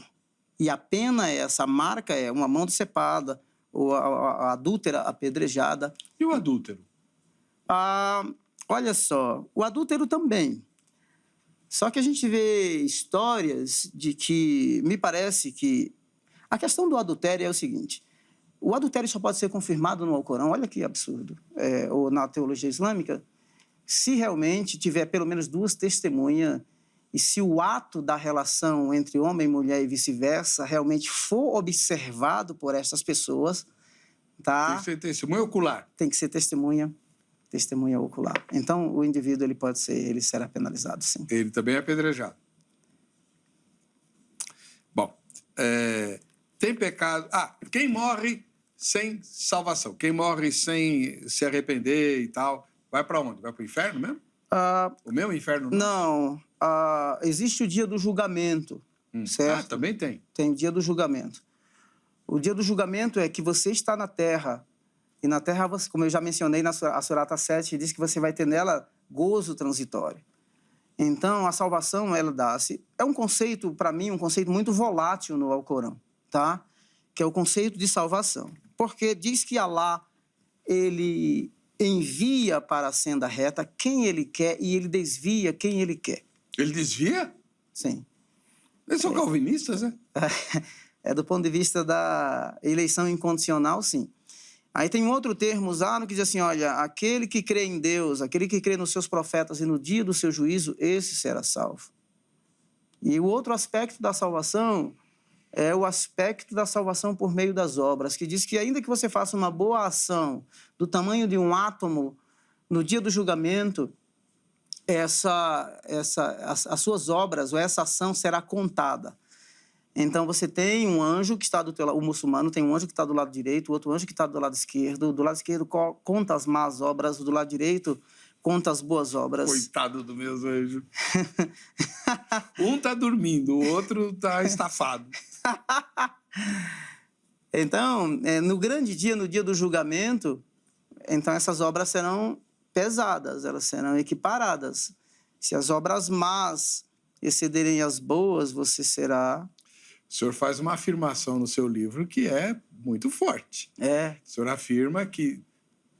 e a pena é essa, a marca é uma mão decepada ou a adúltera apedrejada. E o adúltero? Olha só, o adúltero também. Só que a gente vê histórias de que, me parece que... A questão do adultério é o seguinte: o adultério só pode ser confirmado no Alcorão, olha que absurdo, ou na teologia islâmica, se realmente tiver pelo menos 2 testemunhas e se o ato da relação entre homem e mulher e vice-versa realmente for observado por essas pessoas, tá? Tem que ser testemunha ocular. Tem que ser testemunha ocular. Então, o indivíduo ele será penalizado, sim. Ele também é apedrejado. Bom, tem pecado... quem morre sem salvação, quem morre sem se arrepender e tal, vai para onde? Vai para o inferno mesmo? O mesmo inferno? Não. Existe o dia do julgamento, certo? Também tem. Tem o dia do julgamento. O dia do julgamento é que você está na terra, e na terra, como eu já mencionei na Surata 7, diz que você vai ter nela gozo transitório. Então, a salvação, ela dá-se... É um conceito, para mim, um conceito muito volátil no Alcorão, tá? Que é o conceito de salvação. Porque diz que Alá, ele envia para a senda reta quem ele quer e ele desvia quem ele quer. Ele desvia? Sim. Eles são calvinistas, né? Do ponto de vista da eleição incondicional, sim. Aí tem um outro termo usado que diz assim, olha, aquele que crê em Deus, aquele que crê nos seus profetas e no dia do seu juízo, esse será salvo. E o outro aspecto da salvação é o aspecto da salvação por meio das obras, que diz que ainda que você faça uma boa ação do tamanho de um átomo, no dia do julgamento, as suas obras ou essa ação será contada. Então, você tem um anjo que está do teu lado, o muçulmano tem um anjo que está do lado direito, o outro anjo que está do lado esquerdo. Do lado esquerdo conta as más obras, do lado direito conta as boas obras. Coitado do meu anjo. Um está dormindo, o outro está estafado. Então, no grande dia, no dia do julgamento, então essas obras serão pesadas, elas serão equiparadas. Se as obras más excederem as boas, você será... O senhor faz uma afirmação no seu livro que é muito forte. O senhor afirma que,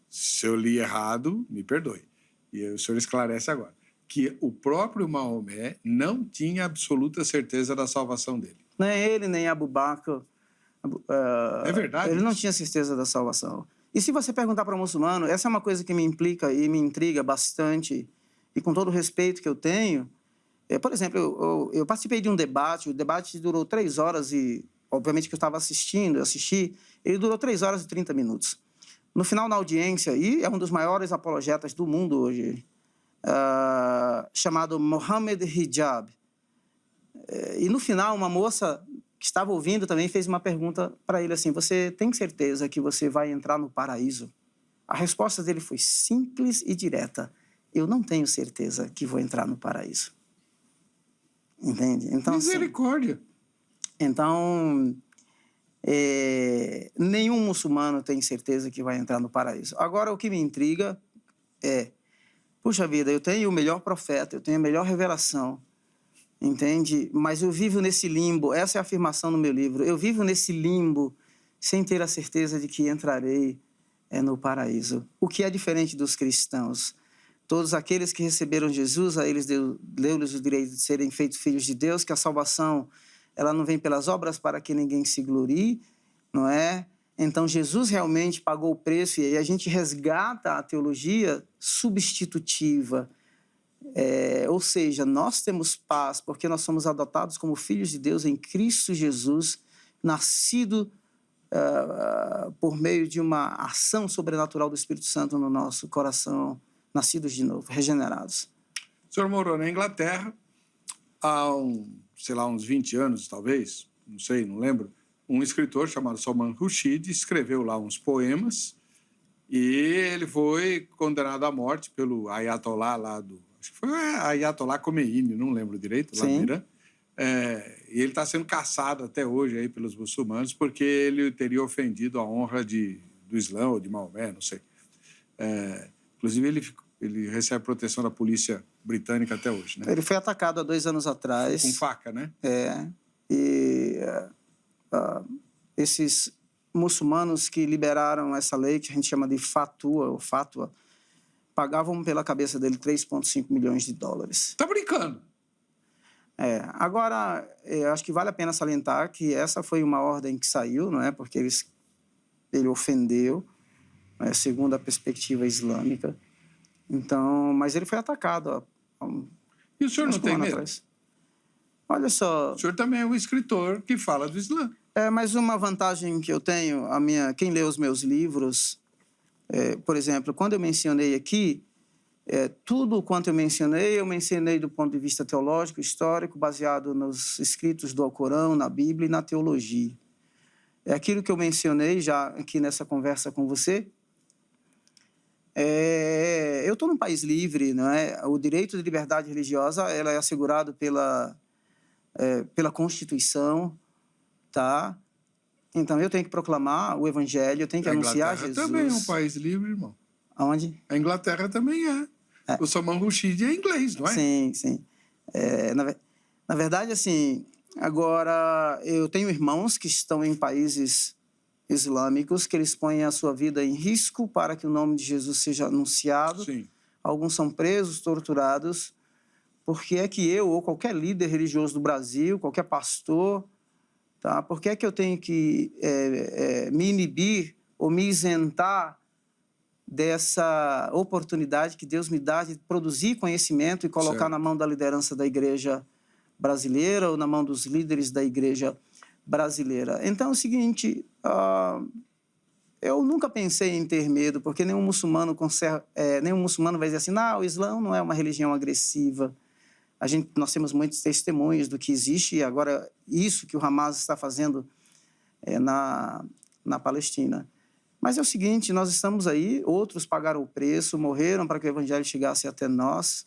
se eu li errado, me perdoe. E o senhor esclarece agora, que o próprio Maomé não tinha absoluta certeza da salvação dele. Nem ele, nem Abu Bakr. É verdade? Ele não tinha certeza da salvação. E se você perguntar para um muçulmano, essa é uma coisa que me implica e me intriga bastante, e com todo o respeito que eu tenho. Por exemplo, eu participei de um debate, o debate durou 3 horas e, obviamente, que eu assisti, ele durou 3 horas e 30 minutos. No final da audiência, e é um dos maiores apologetas do mundo hoje, chamado Mohammed Hijab. E no final, uma moça que estava ouvindo também fez uma pergunta para ele assim, você tem certeza que você vai entrar no paraíso? A resposta dele foi simples e direta, eu não tenho certeza que vou entrar no paraíso. Entende? Então, misericórdia. Assim, então, nenhum muçulmano tem certeza que vai entrar no paraíso. Agora, o que me intriga é, puxa vida, eu tenho o melhor profeta, eu tenho a melhor revelação, entende? Mas eu vivo nesse limbo, essa é a afirmação no meu livro, eu vivo nesse limbo sem ter a certeza de que entrarei no paraíso. O que é diferente dos cristãos. Todos aqueles que receberam Jesus, a eles deu-lhes o direito de serem feitos filhos de Deus, que a salvação ela não vem pelas obras para que ninguém se glorie, não é? Então, Jesus realmente pagou o preço e aí a gente resgata a teologia substitutiva. Ou seja, nós temos paz porque nós somos adotados como filhos de Deus em Cristo Jesus, nascido por meio de uma ação sobrenatural do Espírito Santo no nosso coração, nascidos de novo, regenerados. O senhor morou na Inglaterra há, uns 20 anos, talvez, não sei, não lembro. Um escritor chamado Salman Rushdie escreveu lá uns poemas e ele foi condenado à morte pelo Ayatollah lá do acho que foi a Ayatollah Khomeini, não lembro direito, lá no Sim. Irã. E ele está sendo caçado até hoje aí pelos muçulmanos porque ele teria ofendido a honra do Islã ou de Maomé, não sei. Inclusive, ele recebe proteção da polícia britânica até hoje, né? Ele foi atacado há 2 anos atrás. Com faca, né? E esses muçulmanos que liberaram essa lei, que a gente chama de fatwa, pagavam pela cabeça dele 3,5 milhões de dólares. Tá brincando? Agora, eu acho que vale a pena salientar que essa foi uma ordem que saiu, não é? Porque ele ofendeu, né, segundo a perspectiva islâmica. Então, mas ele foi atacado. E o senhor não tem medo? Atrás. Olha só. O senhor também é um escritor que fala do Islã. Mas uma vantagem que eu tenho, quem lê os meus livros, por exemplo, quando eu mencionei aqui, tudo quanto eu mencionei do ponto de vista teológico, histórico, baseado nos escritos do Alcorão, na Bíblia e na teologia. É aquilo que eu mencionei já aqui nessa conversa com você. Eu estou num país livre, não é? O direito de liberdade religiosa ela é assegurado pela Constituição, tá? Então eu tenho que proclamar o Evangelho, eu tenho que anunciar Jesus. A Inglaterra também é um país livre, irmão. Aonde? A Inglaterra também é. O Salman Rushdie é inglês, não é? Sim, sim. Na verdade, assim, agora eu tenho irmãos que estão em países islâmicos que eles põem a sua vida em risco para que o nome de Jesus seja anunciado. Sim. Alguns são presos, torturados. Por que é que eu ou qualquer líder religioso do Brasil, qualquer pastor, tá? Por que é que eu tenho que me inibir ou me isentar dessa oportunidade que Deus me dá de produzir conhecimento e colocar certo. Na mão da liderança da igreja brasileira ou na mão dos líderes da igreja brasileira? Então é o seguinte, eu nunca pensei em ter medo, porque nenhum muçulmano vai dizer assim, não, o Islã não é uma religião agressiva. Nós temos muitos testemunhos do que existe, e agora isso que o Hamas está fazendo na Palestina. Mas é o seguinte, nós estamos aí, outros pagaram o preço, morreram para que o evangelho chegasse até nós.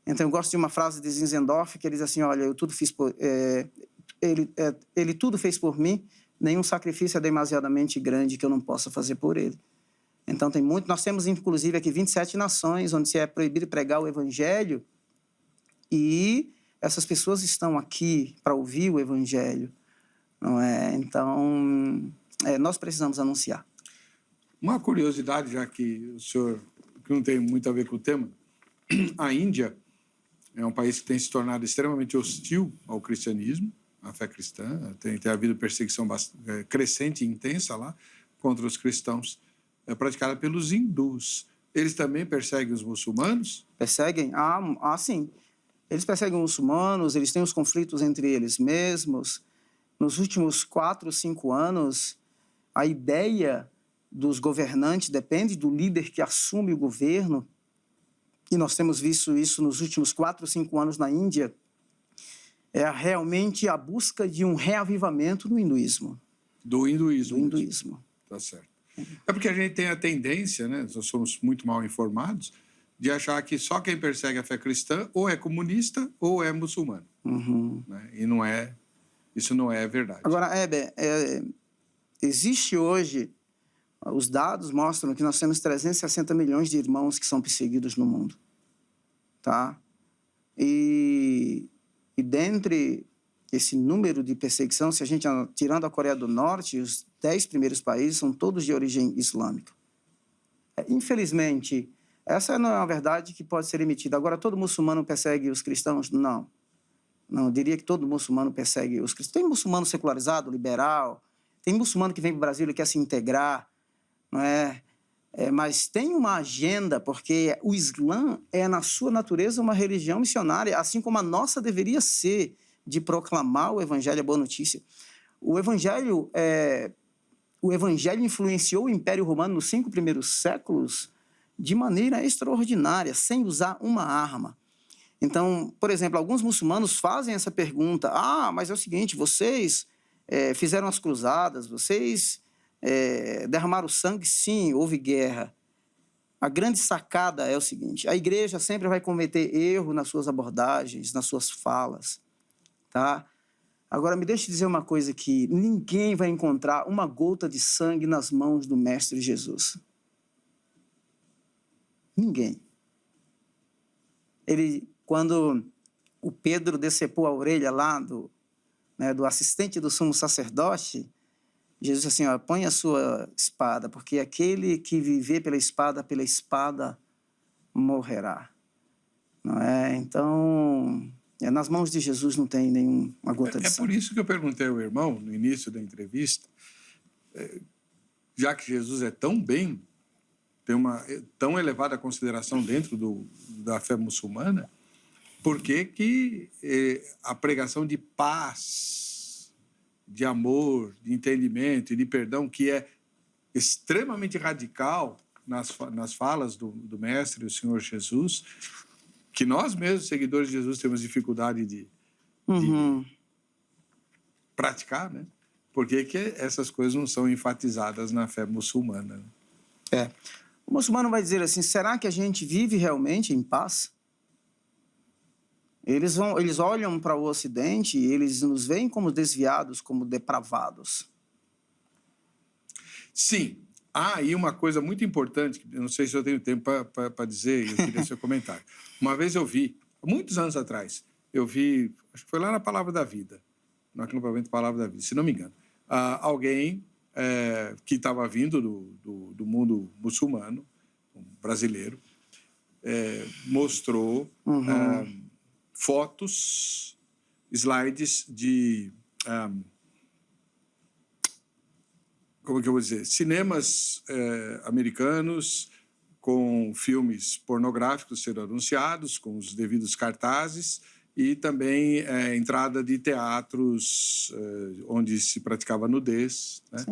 Então eu gosto de uma frase de Zinzendorf, que ele diz assim, olha, eu tudo fiz por... ele tudo fez por mim, nenhum sacrifício é demasiadamente grande que eu não possa fazer por ele. Então nós temos inclusive aqui 27 nações onde se é proibido pregar o evangelho, e essas pessoas estão aqui para ouvir o evangelho, não é? Então, nós precisamos anunciar. Uma curiosidade, já que o senhor, que não tem muito a ver com o tema, a Índia é um país que tem se tornado extremamente hostil ao cristianismo, à fé cristã, tem havido perseguição crescente e intensa lá contra os cristãos, praticada pelos hindus. Eles também perseguem os muçulmanos? Perseguem? Sim. Eles perseguem os muçulmanos, eles têm os conflitos entre eles mesmos. Nos últimos 4 ou 5 anos, a ideia dos governantes depende do líder que assume o governo, e nós temos visto isso nos últimos 4 ou 5 anos na Índia, é realmente a busca de um reavivamento no hinduísmo. Do hinduísmo. Do hinduísmo. Tá certo. É porque a gente tem a tendência, né, nós somos muito mal informados, de achar que só quem persegue a fé cristã ou é comunista ou é muçulmano. Uhum. Né? E isso não é verdade. Agora, existe hoje, os dados mostram que nós temos 360 milhões de irmãos que são perseguidos no mundo. Tá? E dentre esse número de perseguição, se a gente, tirando a Coreia do Norte, os 10 primeiros países são todos de origem islâmica. Infelizmente, essa não é uma verdade que pode ser emitida. Agora, todo muçulmano persegue os cristãos? Não. Não, eu diria que todo muçulmano persegue os cristãos. Tem muçulmano secularizado, liberal, tem muçulmano que vem para o Brasil e quer se integrar, não é? Mas tem uma agenda, porque o Islã é, na sua natureza, uma religião missionária, assim como a nossa deveria ser, de proclamar o Evangelho, a boa notícia. O Evangelho influenciou o Império Romano nos 5 primeiros séculos de maneira extraordinária, sem usar uma arma. Então, por exemplo, alguns muçulmanos fazem essa pergunta, mas é o seguinte, vocês fizeram as cruzadas, vocês derramaram sangue? Sim, houve guerra. A grande sacada é o seguinte: a igreja sempre vai cometer erro nas suas abordagens, nas suas falas, tá? Agora, me deixe dizer uma coisa aqui: ninguém vai encontrar uma gota de sangue nas mãos do Mestre Jesus. Ninguém. Quando o Pedro decepou a orelha lá do assistente do sumo sacerdote, Jesus disse assim: ó, põe a sua espada, porque aquele que viver pela espada morrerá. Não é? Então, nas mãos de Jesus não tem nenhuma gota de sangue. É por isso que eu perguntei ao irmão, no início da entrevista, já que Jesus é tão bem, tem uma tão elevada consideração dentro da fé muçulmana, por que a pregação de paz, de amor, de entendimento e de perdão, que é extremamente radical nas falas do Mestre, o Senhor Jesus, que nós mesmos, seguidores de Jesus, temos dificuldade de praticar, né? Por que essas coisas não são enfatizadas na fé muçulmana? Né? O muçulmano vai dizer assim: será que a gente vive realmente em paz? Eles olham para o Ocidente e eles nos veem como desviados, como depravados. Sim. E uma coisa muito importante, eu não sei se eu tenho tempo para dizer, eu queria seu comentário. Uma vez eu vi, muitos anos atrás, acho que foi lá na Palavra da Vida, no acampamento Palavra da Vida, se não me engano, alguém que estava vindo do mundo muçulmano, um brasileiro, mostrou fotos, slides de... como que eu vou dizer? Cinemas americanos com filmes pornográficos sendo anunciados, com os devidos cartazes, e também entrada de teatros onde se praticava nudez. Né?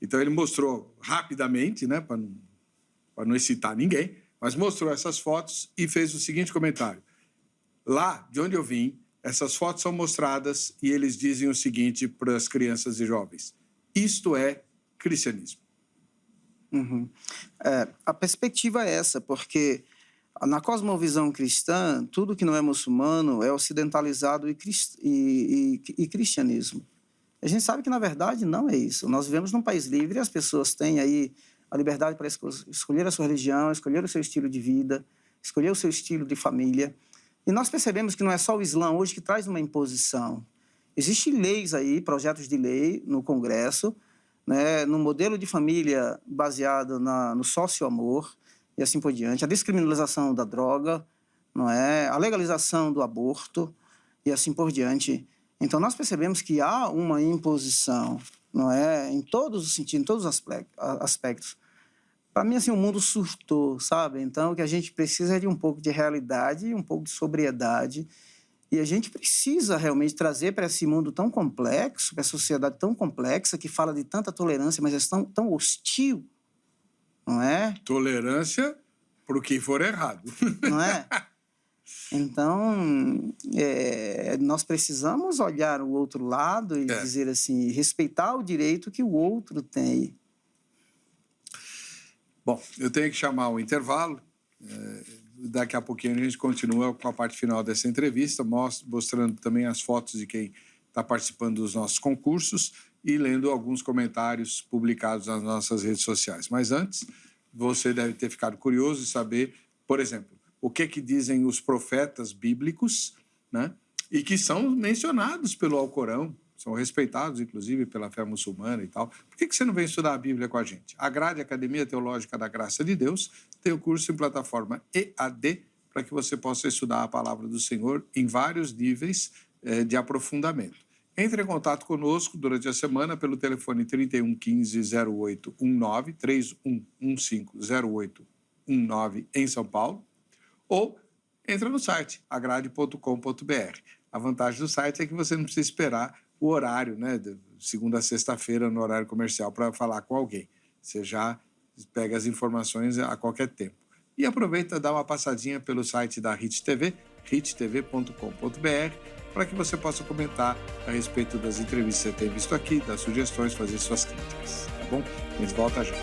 Então, ele mostrou rapidamente, né, para não excitar ninguém, mas mostrou essas fotos e fez o seguinte comentário: lá de onde eu vim, essas fotos são mostradas e eles dizem o seguinte para as crianças e jovens: isto é cristianismo. A perspectiva é essa, porque na cosmovisão cristã, tudo que não é muçulmano é ocidentalizado e cristianismo. A gente sabe que, na verdade, não é isso. Nós vivemos num país livre, as pessoas têm aí a liberdade para escolher a sua religião, escolher o seu estilo de vida, escolher o seu estilo de família. E nós percebemos que não é só o Islã hoje que traz uma imposição. Existem leis aí, projetos de lei no Congresso, né, no modelo de família baseado no sócio-amor e assim por diante, a descriminalização da droga, não é, a legalização do aborto e assim por diante. Então, nós percebemos que há uma imposição, não é, em todos os sentidos, em todos os aspectos. Para mim, assim, o mundo surtou, sabe? Então, o que a gente precisa é de um pouco de realidade, um pouco de sobriedade. E a gente precisa realmente trazer para esse mundo tão complexo, para essa sociedade tão complexa, que fala de tanta tolerância, mas é tão hostil, não é? Tolerância para o que for errado. Não é? Então, nós precisamos olhar o outro lado e dizer assim, respeitar o direito que o outro tem. Bom, eu tenho que chamar o intervalo. Daqui a pouquinho a gente continua com a parte final dessa entrevista, mostrando também as fotos de quem está participando dos nossos concursos e lendo alguns comentários publicados nas nossas redes sociais. Mas antes, você deve ter ficado curioso de saber, por exemplo, o que dizem os profetas bíblicos, né? E que são mencionados pelo Alcorão, são respeitados, inclusive, pela fé muçulmana e tal. Por que você não vem estudar a Bíblia com a gente? A Grade Academia Teológica da Graça de Deus tem o curso em plataforma EAD para que você possa estudar a Palavra do Senhor em vários níveis de aprofundamento. Entre em contato conosco durante a semana pelo telefone 3115-0819, 3115-0819 em São Paulo, ou entra no site agrade.com.br. A vantagem do site é que você não precisa esperar o horário, né, de segunda a sexta-feira, no horário comercial, para falar com alguém. Você já pega as informações a qualquer tempo. E aproveita e dá uma passadinha pelo site da HIT TV, hittv.com.br, para que você possa comentar a respeito das entrevistas que você tem visto aqui, das sugestões, fazer suas críticas. Tá bom? A gente volta já.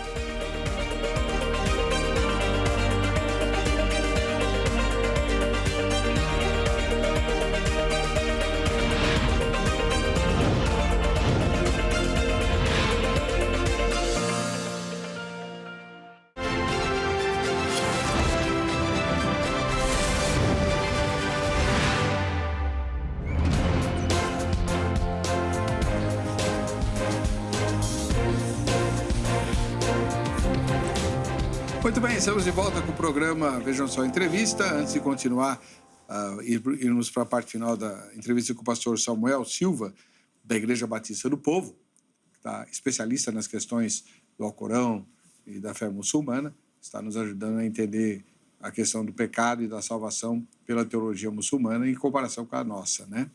bem, estamos de volta com o programa Vejam Só Entrevista. Antes de continuar, irmos para a parte final da entrevista com o pastor Samuel Silva, da Igreja Batista do Povo, que está especialista nas questões do Alcorão e da fé muçulmana, está nos ajudando a entender a questão do pecado e da salvação pela teologia muçulmana em comparação com a nossa, né?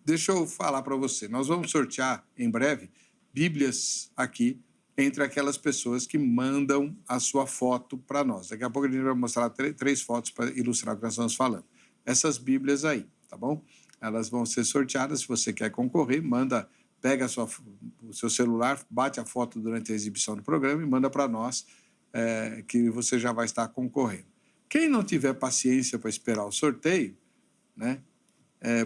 Deixa eu falar para você, nós vamos sortear em breve Bíblias aqui entre aquelas pessoas que mandam a sua foto para nós. Daqui a pouco a gente vai mostrar três fotos para ilustrar o que nós estamos falando. Essas Bíblias aí, tá bom? Elas vão ser sorteadas. Se você quer concorrer, pega o seu celular, bate a foto durante a exibição do programa e manda para nós, que você já vai estar concorrendo. Quem não tiver paciência para esperar o sorteio, né,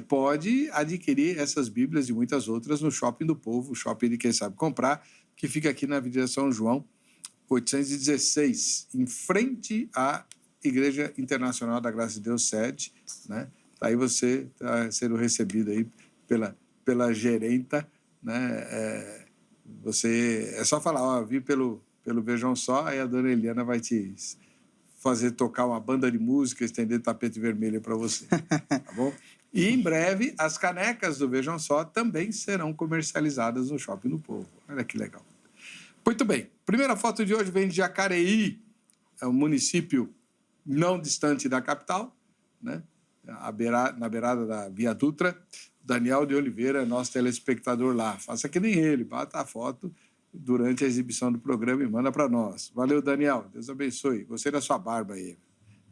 pode adquirir essas Bíblias e muitas outras no Shopping do Povo, o shopping de quem sabe comprar, que fica aqui na Avenida São João, 816, em frente à Igreja Internacional da Graça de Deus, sede, né? Aí você está sendo recebido aí pela gerenta, né? É só falar, ó, vim pelo Vejam Só, aí a dona Eliana vai te fazer tocar uma banda de música, estender tapete vermelho para você, tá bom? E em breve, as canecas do Vejam Só também serão comercializadas no Shopping do Povo. Olha que legal. Muito bem. Primeira foto de hoje vem de Jacareí, é um município não distante da capital, né? Na beirada da Via Dutra. Daniel de Oliveira é nosso telespectador lá. Faça que nem ele, bata a foto durante a exibição do programa e manda para nós. Valeu, Daniel. Deus abençoe. Gostei da sua barba aí.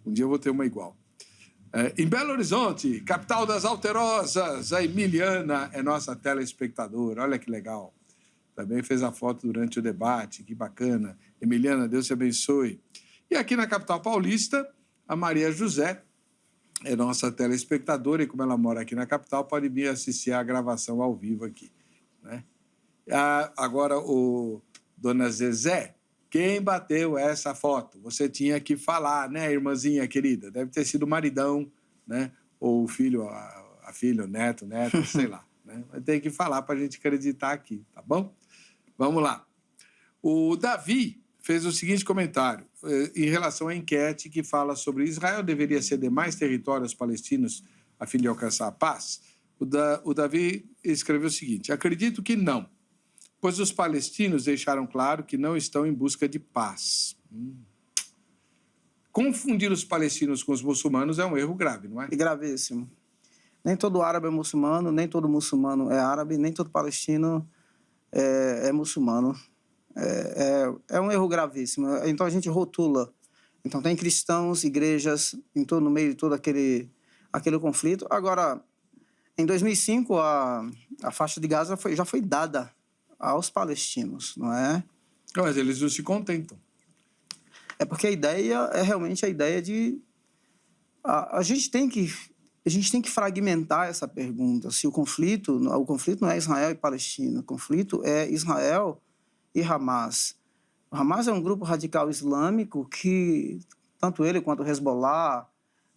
Um dia eu vou ter uma igual. Em Belo Horizonte, capital das Alterosas, a Emiliana é nossa telespectadora. Olha que legal. Também fez a foto durante o debate, que bacana. Emiliana, Deus te abençoe. E aqui na capital paulista, a Maria José é nossa telespectadora e como ela mora aqui na capital, pode vir assistir a gravação ao vivo aqui, né? Agora, dona Zezé, quem bateu essa foto? Você tinha que falar, né, irmãzinha querida? Deve ter sido o maridão, né? Ou o filho, a filha, o neto, sei lá, né? Mas tem que falar para a gente acreditar aqui, tá bom? Vamos lá. O Davi fez o seguinte comentário em relação à enquete que fala sobre Israel deveria ceder mais território aos palestinos a fim de alcançar a paz. O Davi escreveu o seguinte: acredito que não, pois os palestinos deixaram claro que não estão em busca de paz. Confundir os palestinos com os muçulmanos é um erro grave, não é? E gravíssimo. Nem todo árabe é muçulmano, nem todo muçulmano é árabe, nem todo palestino é muçulmano. É um erro gravíssimo. Então a gente rotula. Então tem cristãos, igrejas no meio de todo aquele conflito. Agora, em 2005, a faixa de Gaza já foi dada aos palestinos, não é? Mas eles não se contentam. É porque a ideia é realmente a ideia de... A gente tem que fragmentar essa pergunta. Se o conflito não é Israel e Palestina, o conflito é Israel e Hamas. O Hamas é um grupo radical islâmico que, tanto ele quanto o Hezbollah,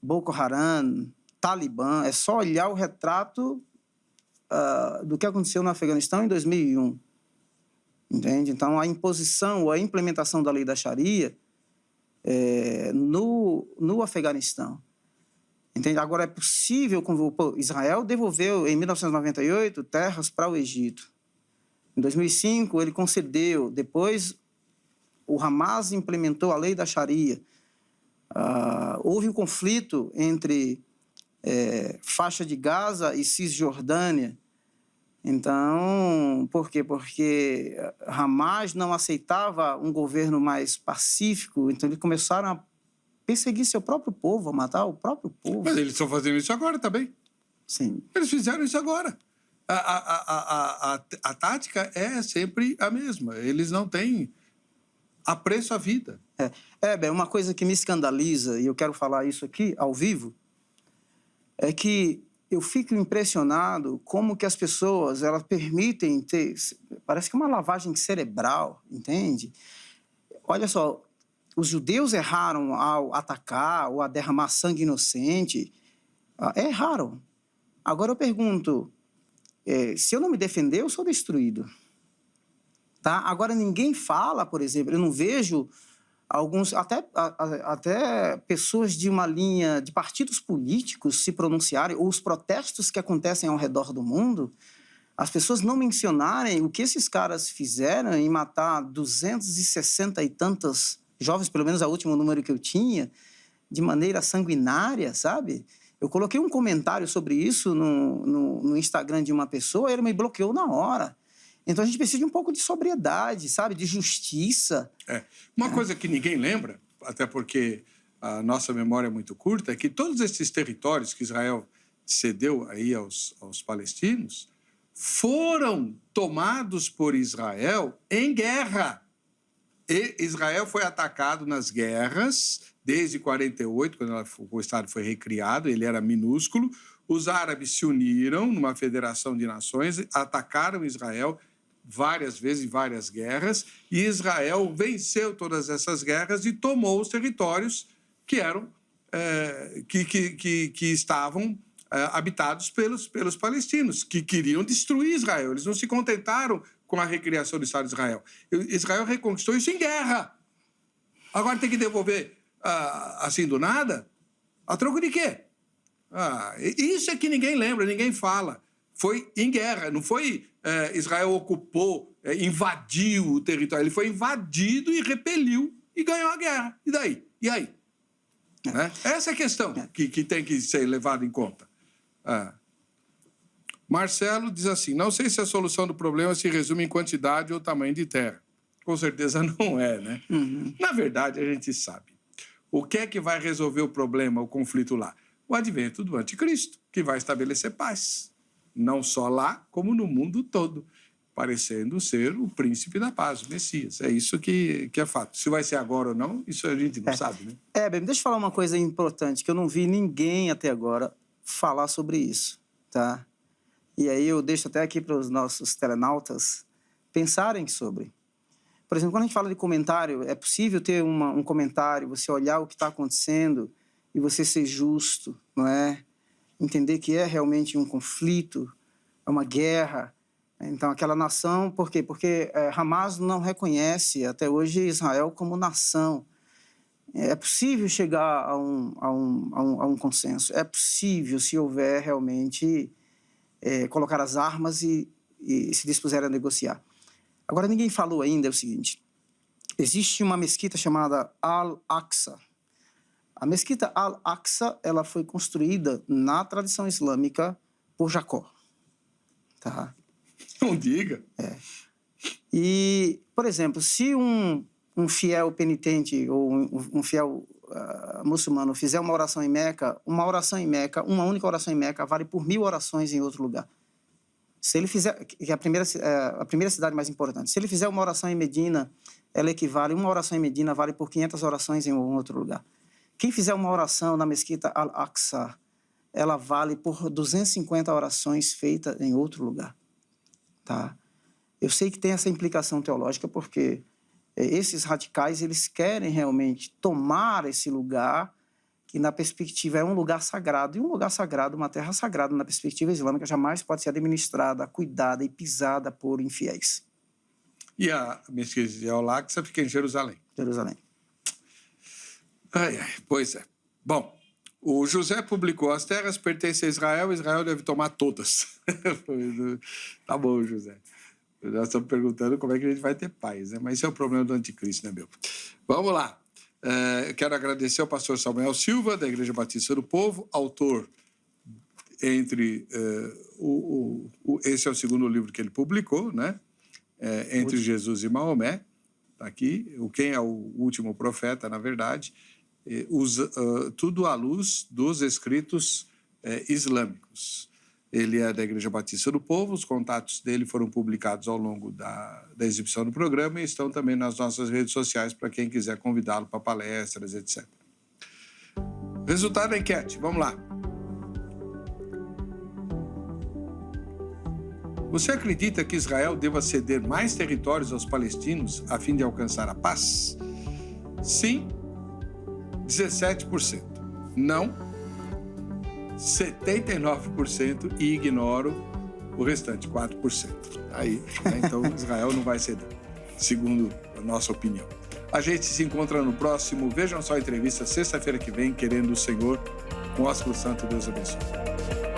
Boko Haram, Talibã, é só olhar o retrato do que aconteceu no Afeganistão em 2001. Entende? Então, a imposição ou a implementação da lei da Sharia no Afeganistão. Entende? Agora, é possível... Israel devolveu, em 1998, terras para o Egito. Em 2005, ele concedeu. Depois, o Hamas implementou a lei da Sharia. Houve um conflito entre faixa de Gaza e Cisjordânia. Então, por quê? Porque Hamas não aceitava um governo mais pacífico, então eles começaram a perseguir seu próprio povo, a matar o próprio povo. Mas eles estão fazendo isso agora também. Sim. Eles fizeram isso agora. A tática é sempre a mesma. Eles não têm apreço à vida. Bem, uma coisa que me escandaliza, e eu quero falar isso aqui ao vivo, é que eu fico impressionado como que as pessoas elas permitem ter... Parece que é uma lavagem cerebral, entende? Olha só, os judeus erraram ao atacar ou a derramar sangue inocente. Erraram. Agora eu pergunto, se eu não me defender, eu sou destruído. Tá? Agora, ninguém fala, por exemplo, eu não vejo alguns, até pessoas de uma linha de partidos políticos se pronunciarem, ou os protestos que acontecem ao redor do mundo, as pessoas não mencionarem o que esses caras fizeram em matar 260 e tantos jovens, pelo menos é o último número que eu tinha, de maneira sanguinária, sabe? Eu coloquei um comentário sobre isso no Instagram de uma pessoa, ele me bloqueou na hora. Então, a gente precisa de um pouco de sobriedade, sabe? De justiça. Uma coisa que ninguém lembra, até porque a nossa memória é muito curta, é que todos esses territórios que Israel cedeu aí aos palestinos foram tomados por Israel em guerra. E Israel foi atacado nas guerras desde 48, quando o Estado foi recriado, ele era minúsculo. Os árabes se uniram numa federação de nações, atacaram Israel várias vezes em várias guerras, e Israel venceu todas essas guerras e tomou os territórios que eram que estavam habitados pelos palestinos, que queriam destruir Israel. Eles não se contentaram com a recriação do Estado de Israel. Israel reconquistou isso em guerra. Agora tem que devolver assim do nada? A troco de quê? Isso é que ninguém lembra, ninguém fala. Foi em guerra, não foi Israel ocupou, invadiu o território. Ele foi invadido e repeliu e ganhou a guerra. E daí? E aí? Né? Essa é a questão que tem que ser levada em conta. Marcelo diz assim, não sei se a solução do problema se resume em quantidade ou tamanho de terra. Com certeza não é, né? Na verdade, a gente sabe. O que é que vai resolver o problema, o conflito lá? O advento do anticristo, que vai estabelecer paz. Não só lá, como no mundo todo, parecendo ser o príncipe da paz, o Messias. É isso que é fato. Se vai ser agora ou não, isso a gente não sabe, né? Bem, deixa eu falar uma coisa importante, que eu não vi ninguém até agora falar sobre isso, tá? E aí eu deixo até aqui para os nossos telenautas pensarem sobre. Por exemplo, quando a gente fala de comentário, é possível ter um comentário, você olhar o que está acontecendo e você ser justo, não é? Entender que é realmente um conflito, é uma guerra. Então, aquela nação... Por quê? Porque Hamas não reconhece até hoje Israel como nação. É possível chegar a um consenso. É possível, se houver realmente colocar as armas e se dispuser a negociar. Agora, ninguém falou ainda o seguinte. Existe uma mesquita chamada Al-Aqsa. A mesquita Al-Aqsa, ela foi construída na tradição islâmica por Jacó. Tá? Não diga. E, por exemplo, se um fiel penitente ou um fiel muçulmano fizer uma oração em Meca, uma única oração em Meca vale por 1000 orações em outro lugar. Se ele fizer, que é a primeira cidade mais importante, se ele fizer uma oração em Medina, uma oração em Medina vale por 500 orações em um outro lugar. Quem fizer uma oração na mesquita Al-Aqsa, ela vale por 250 orações feitas em outro lugar. Tá? Eu sei que tem essa implicação teológica porque esses radicais eles querem realmente tomar esse lugar que na perspectiva é um lugar sagrado. E um lugar sagrado, uma terra sagrada na perspectiva islâmica jamais pode ser administrada, cuidada e pisada por infiéis. E a mesquita de Al-Aqsa fica em Jerusalém. Jerusalém. Pois é. Bom, o José publicou: as terras pertencem a Israel, Israel deve tomar todas. Tá bom, José. Nós estamos perguntando como é que a gente vai ter paz, né? Mas esse é o problema do anticristo, né, meu? Vamos lá. Quero agradecer ao pastor Samuel Silva, da Igreja Batista do Povo, autor esse é o segundo livro que ele publicou, né? Entre Jesus e Maomé. Está aqui. Quem é o último profeta, na verdade. Usa tudo à luz dos escritos islâmicos. Ele é da Igreja Batista do Povo, os contatos dele foram publicados ao longo da exibição do programa e estão também nas nossas redes sociais para quem quiser convidá-lo para palestras, etc. Resultado da enquete, vamos lá. Você acredita que Israel deva ceder mais territórios aos palestinos a fim de alcançar a paz? Sim, 17%. Não, 79%, e ignoro o restante, 4%. Aí, né? Então, Israel não vai ceder. segundo a nossa opinião. A gente se encontra no próximo Vejam Só a Entrevista, sexta-feira que vem, querendo o Senhor. Com ósculo santo, Deus abençoe.